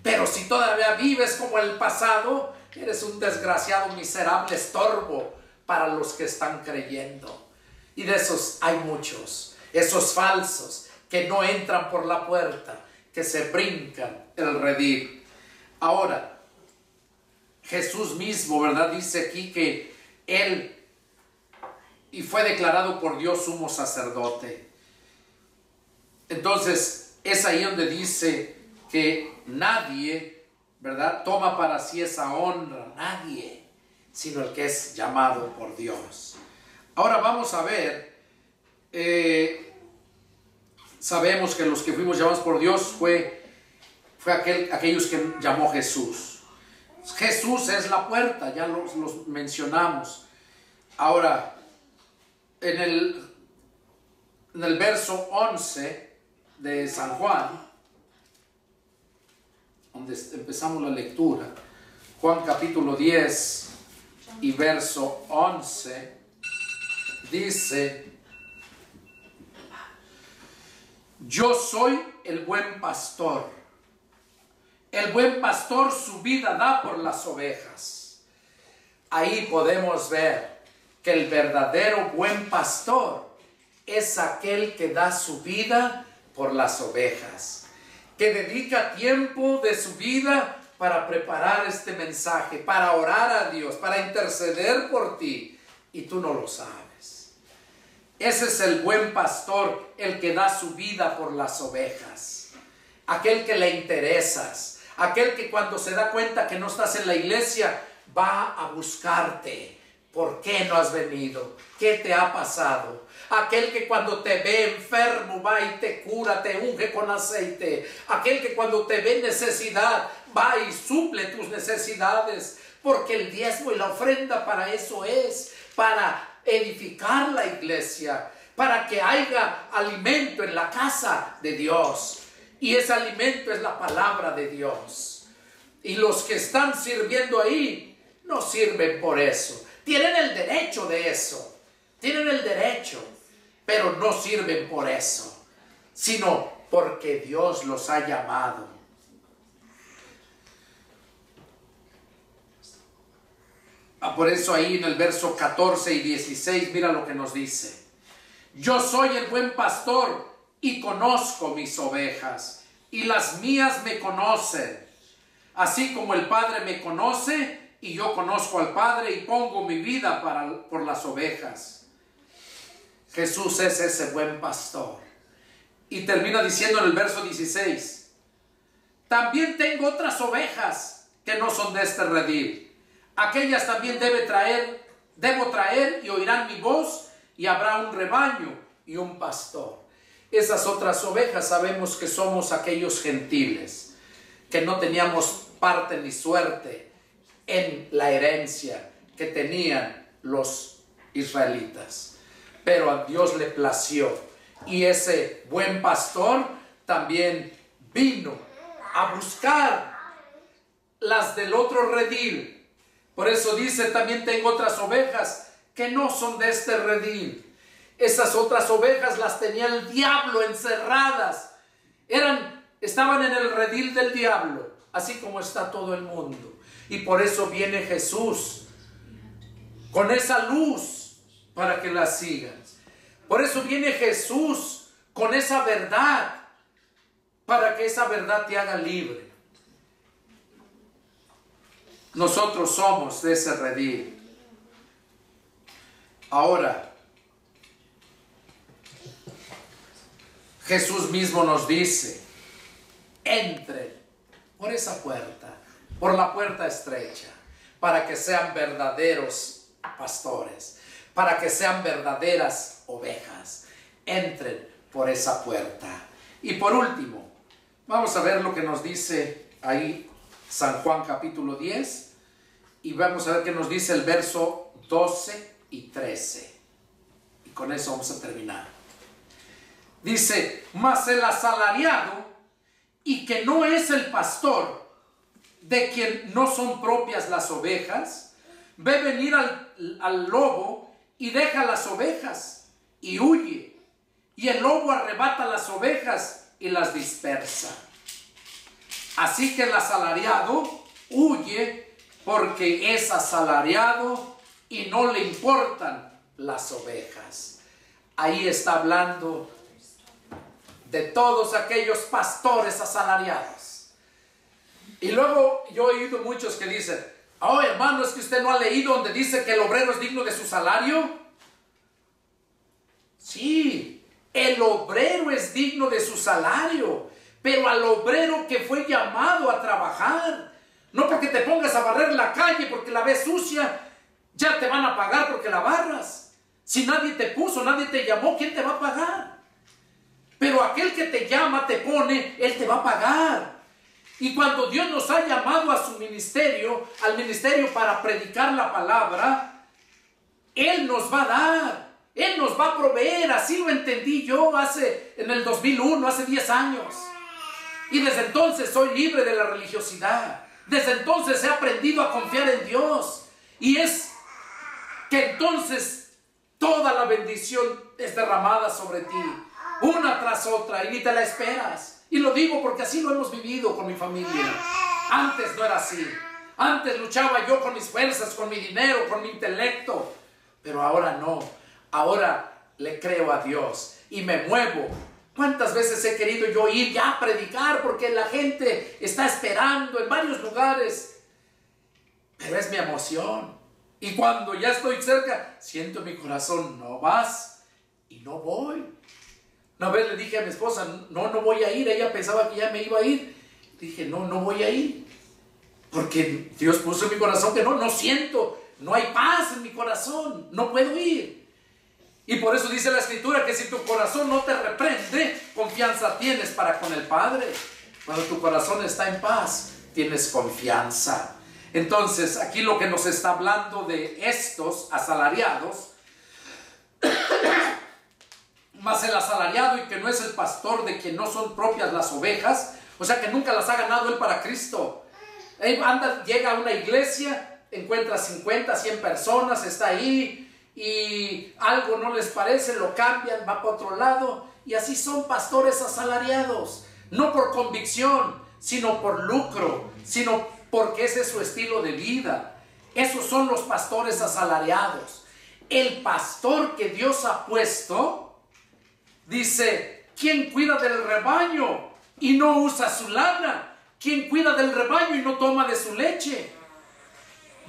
Pero si todavía vives como el pasado, eres un desgraciado, miserable estorbo para los que están creyendo. Y de esos hay muchos, esos falsos que no entran por la puerta, que se brincan el redil. Ahora, Jesús mismo, ¿verdad? Dice aquí que Él y fue declarado por Dios sumo sacerdote. Entonces, es ahí donde dice que nadie, ¿verdad?, toma para sí esa honra, nadie, sino el que es llamado por Dios. Ahora vamos a ver, sabemos que los que fuimos llamados por Dios fue aquellos que llamó Jesús. Jesús es la puerta, ya los mencionamos. Ahora, en el verso 11 de San Juan, donde empezamos la lectura, Juan capítulo 10 y verso 11, dice: yo soy el buen pastor. El buen pastor su vida da por las ovejas. Ahí podemos ver que el verdadero buen pastor es aquel que da su vida por las ovejas, que dedica tiempo de su vida para preparar este mensaje, para orar a Dios, para interceder por ti, y tú no lo sabes. Ese es el buen pastor, el que da su vida por las ovejas, aquel que le interesas, aquel que cuando se da cuenta que no estás en la iglesia va a buscarte. ¿Por qué no has venido? ¿Qué te ha pasado? Aquel que cuando te ve enfermo va y te cura, te unge con aceite. Aquel que cuando te ve en necesidad va y suple tus necesidades. Porque el diezmo y la ofrenda para eso es, para edificar la iglesia, para que haya alimento en la casa de Dios. Y ese alimento es la palabra de Dios. Y los que están sirviendo ahí no sirven por eso. Tienen el derecho de eso. Tienen el derecho. Pero no sirven por eso, sino porque Dios los ha llamado. Por eso ahí en el verso 14 y 16, mira lo que nos dice. Yo soy el buen pastor y conozco mis ovejas, y las mías me conocen. Así como el Padre me conoce, y yo conozco al Padre y pongo mi vida por las ovejas. Jesús es ese buen pastor. Y termina diciendo en el verso 16, también tengo otras ovejas que no son de este redil. Aquellas también debo traer y oirán mi voz, y habrá un rebaño y un pastor. Esas otras ovejas sabemos que somos aquellos gentiles, que no teníamos parte ni suerte en la herencia que tenían los israelitas. Pero a Dios le plació, y ese buen pastor también vino a buscar las del otro redil. Por eso dice, también tengo otras ovejas que no son de este redil. Esas otras ovejas las tenía el diablo encerradas. Estaban en el redil del diablo, así como está todo el mundo. Y por eso viene Jesús con esa luz para que la sigan. Por eso viene Jesús con esa verdad, para que esa verdad te haga libre. Nosotros somos de ese redil. Ahora, Jesús mismo nos dice, entren por esa puerta, por la puerta estrecha, para que sean verdaderos pastores, para que sean verdaderas ovejas. Entren por esa puerta. Y por último, vamos a ver lo que nos dice ahí San Juan capítulo 10, y vamos a ver qué nos dice el verso 12 y 13. Y con eso vamos a terminar. Dice, mas el asalariado, y que no es el pastor, de quien no son propias las ovejas, ve venir al lobo y deja las ovejas y huye. Y el lobo arrebata las ovejas y las dispersa. Así que el asalariado huye porque es asalariado y no le importan las ovejas. Ahí está hablando de todos aquellos pastores asalariados. Y luego yo he oído muchos que dicen, oh hermano, es que usted no ha leído donde dice que el obrero es digno de su salario. Sí, el obrero es digno de su salario, pero al obrero que fue llamado a trabajar, no porque te pongas a barrer la calle porque la ves sucia, ya te van a pagar porque la barras. Si nadie te puso, nadie te llamó, ¿quién te va a pagar? Pero aquel que te llama, te pone, Él te va a pagar. Y cuando Dios nos ha llamado a su ministerio, al ministerio para predicar la palabra, Él nos va a dar, Él nos va a proveer. Así lo entendí yo en el 2001, hace 10 años. Y desde entonces soy libre de la religiosidad. Desde entonces he aprendido a confiar en Dios. Y es que entonces toda la bendición es derramada sobre ti, una tras otra, y ni te la esperas. Y lo digo porque así lo hemos vivido con mi familia. Antes no era así. Antes luchaba yo con mis fuerzas, con mi dinero, con mi intelecto. Pero ahora no. Ahora le creo a Dios y me muevo. ¿Cuántas veces he querido yo ir ya a predicar porque la gente está esperando en varios lugares? Pero es mi emoción. Y cuando ya estoy cerca, siento en mi corazón, no vas, y no voy. Una vez le dije a mi esposa, no voy a ir. Ella pensaba que ya me iba a ir. Dije, no voy a ir. Porque Dios puso en mi corazón que no siento, no hay paz en mi corazón, no puedo ir. Y por eso dice la Escritura que si tu corazón no te reprende, confianza tienes para con el Padre. Cuando tu corazón está en paz, tienes confianza. Entonces, aquí lo que nos está hablando de estos asalariados, más el asalariado, y que no es el pastor de quien no son propias las ovejas, o sea que nunca las ha ganado él para Cristo. Él llega a una iglesia, encuentra 50, 100 personas, está ahí, y algo no les parece, lo cambian, va para otro lado, y así son pastores asalariados, no por convicción, sino por lucro, sino porque ese es su estilo de vida. Esos son los pastores asalariados. El pastor que Dios ha puesto, dice, ¿quién cuida del rebaño y no usa su lana? ¿Quién cuida del rebaño y no toma de su leche?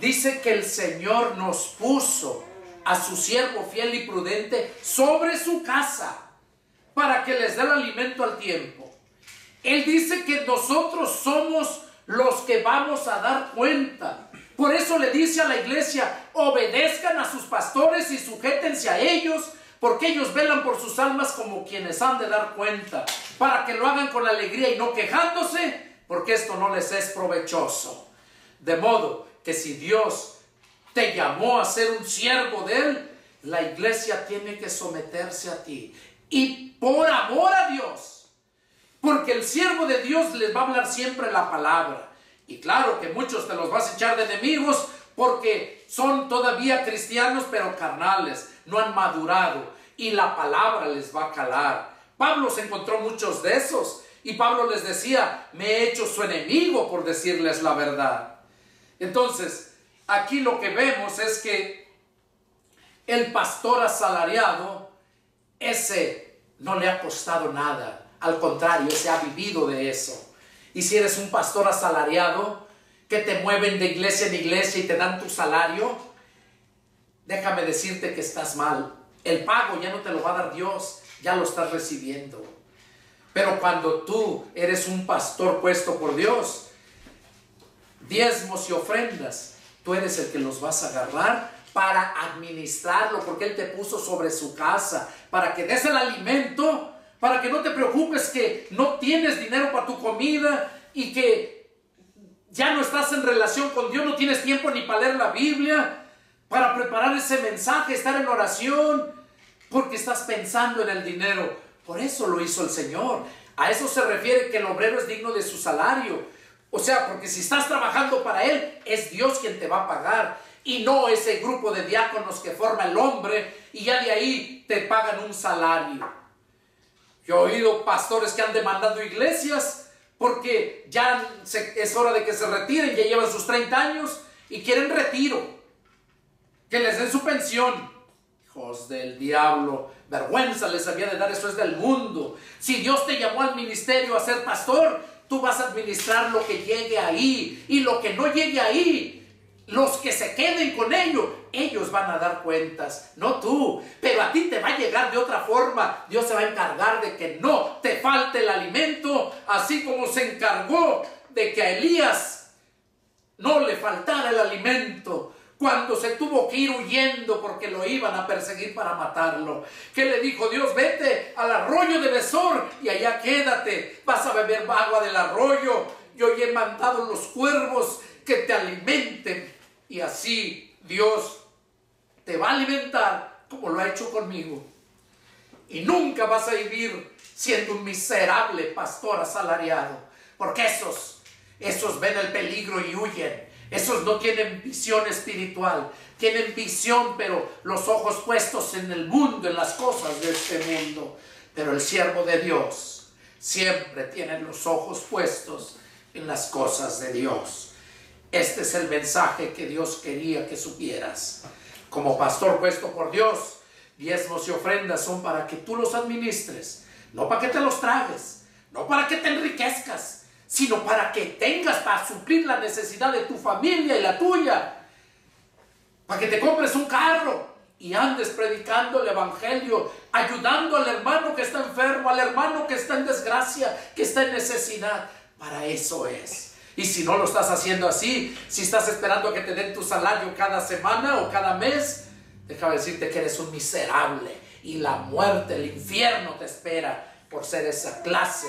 Dice que el Señor nos puso a su siervo fiel y prudente sobre su casa para que les dé el alimento al tiempo. Él dice que nosotros somos los que vamos a dar cuenta. Por eso le dice a la iglesia, obedezcan a sus pastores y sujétense a ellos, porque ellos velan por sus almas como quienes han de dar cuenta, para que lo hagan con alegría y no quejándose, porque esto no les es provechoso. De modo que si Dios te llamó a ser un siervo de Él, la iglesia tiene que someterse a ti. Y por amor a Dios, porque el siervo de Dios les va a hablar siempre la palabra. Y claro que muchos te los vas a echar de enemigos porque son todavía cristianos pero carnales, no han madurado y la palabra les va a calar. Pablo se encontró muchos de esos y Pablo les decía, me he hecho su enemigo por decirles la verdad. Entonces, aquí lo que vemos es que el pastor asalariado, ese no le ha costado nada. Al contrario, ese ha vivido de eso. Y si eres un pastor asalariado, que te mueven de iglesia en iglesia y te dan tu salario, déjame decirte que estás mal. El pago ya no te lo va a dar Dios, ya lo estás recibiendo. Pero cuando tú eres un pastor puesto por Dios, diezmos y ofrendas, tú eres el que los vas a agarrar para administrarlo, porque Él te puso sobre su casa, para que des el alimento, para que no te preocupes que no tienes dinero para tu comida y que ya no estás en relación con Dios, no tienes tiempo ni para leer la Biblia, para preparar ese mensaje, estar en oración, porque estás pensando en el dinero. Por eso lo hizo el Señor. A eso se refiere que el obrero es digno de su salario. O sea, porque si estás trabajando para Él, es Dios quien te va a pagar y no ese grupo de diáconos que forma el hombre y ya de ahí te pagan un salario. Yo he oído pastores que han demandado iglesias porque ya es hora de que se retiren, ya llevan sus 30 años y quieren retiro, que les den su pensión. Hijos del diablo, vergüenza les había de dar, eso es del mundo. Si Dios te llamó al ministerio a ser pastor, tú vas a administrar lo que llegue ahí, y lo que no llegue ahí, los que se queden con ellos van a dar cuentas, no tú. Pero a ti te va a llegar de otra forma. Dios se va a encargar de que no te falte el alimento, así como se encargó de que a Elías no le faltara el alimento cuando se tuvo que ir huyendo porque lo iban a perseguir para matarlo. ¿Qué le dijo Dios? Vete al arroyo de Besor y allá quédate, vas a beber agua del arroyo. Yo ya he mandado los cuervos que te alimenten, y así Dios te va a alimentar como lo ha hecho conmigo. Y nunca vas a vivir siendo un miserable pastor asalariado, porque esos ven el peligro y huyen. Esos no tienen visión espiritual, tienen visión, pero los ojos puestos en el mundo, en las cosas de este mundo. Pero el siervo de Dios siempre tiene los ojos puestos en las cosas de Dios. Este es el mensaje que Dios quería que supieras. Como pastor puesto por Dios, diezmos y ofrendas son para que tú los administres, no para que te los tragues, no para que te enriquezcas, sino para que tengas para suplir la necesidad de tu familia y la tuya. para que te compres un carro y andes predicando el evangelio, ayudando al hermano que está enfermo, al hermano que está en desgracia, que está en necesidad. Para eso es. Y si no lo estás haciendo así, si estás esperando a que te den tu salario cada semana o cada mes, déjame decirte que eres un miserable, y la muerte, el infierno te espera por ser esa clase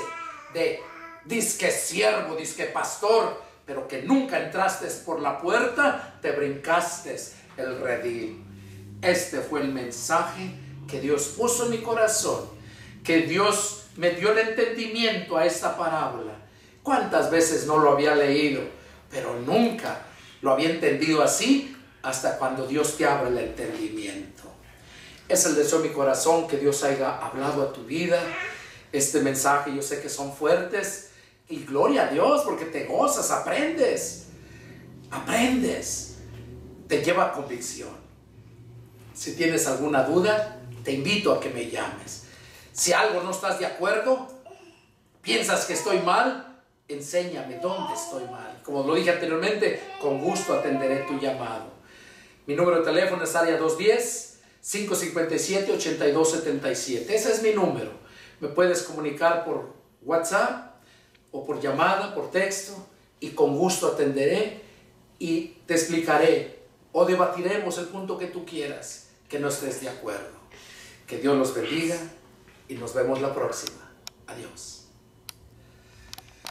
de disque siervo, disque pastor, pero que nunca entraste por la puerta, te brincaste el redil. Este fue el mensaje que Dios puso en mi corazón, que Dios me dio el entendimiento a esta parábola. ¿Cuántas veces no lo había leído? Pero nunca lo había entendido así, hasta cuando Dios te abre el entendimiento. Es el deseo de mi corazón que Dios haya hablado a tu vida. Este mensaje yo sé que son fuertes, y gloria a Dios, porque te gozas, aprendes, te lleva a convicción. Si tienes alguna duda, te invito a que me llames. Si algo no estás de acuerdo, piensas que estoy mal, enséñame dónde estoy mal. Como lo dije anteriormente, con gusto atenderé tu llamado. Mi número de teléfono es área 210-557-8277. Ese es mi número. Me puedes comunicar por WhatsApp o por llamada, por texto, y con gusto atenderé y te explicaré o debatiremos el punto que tú quieras, que no estés de acuerdo. Que Dios los bendiga y nos vemos la próxima. Adiós.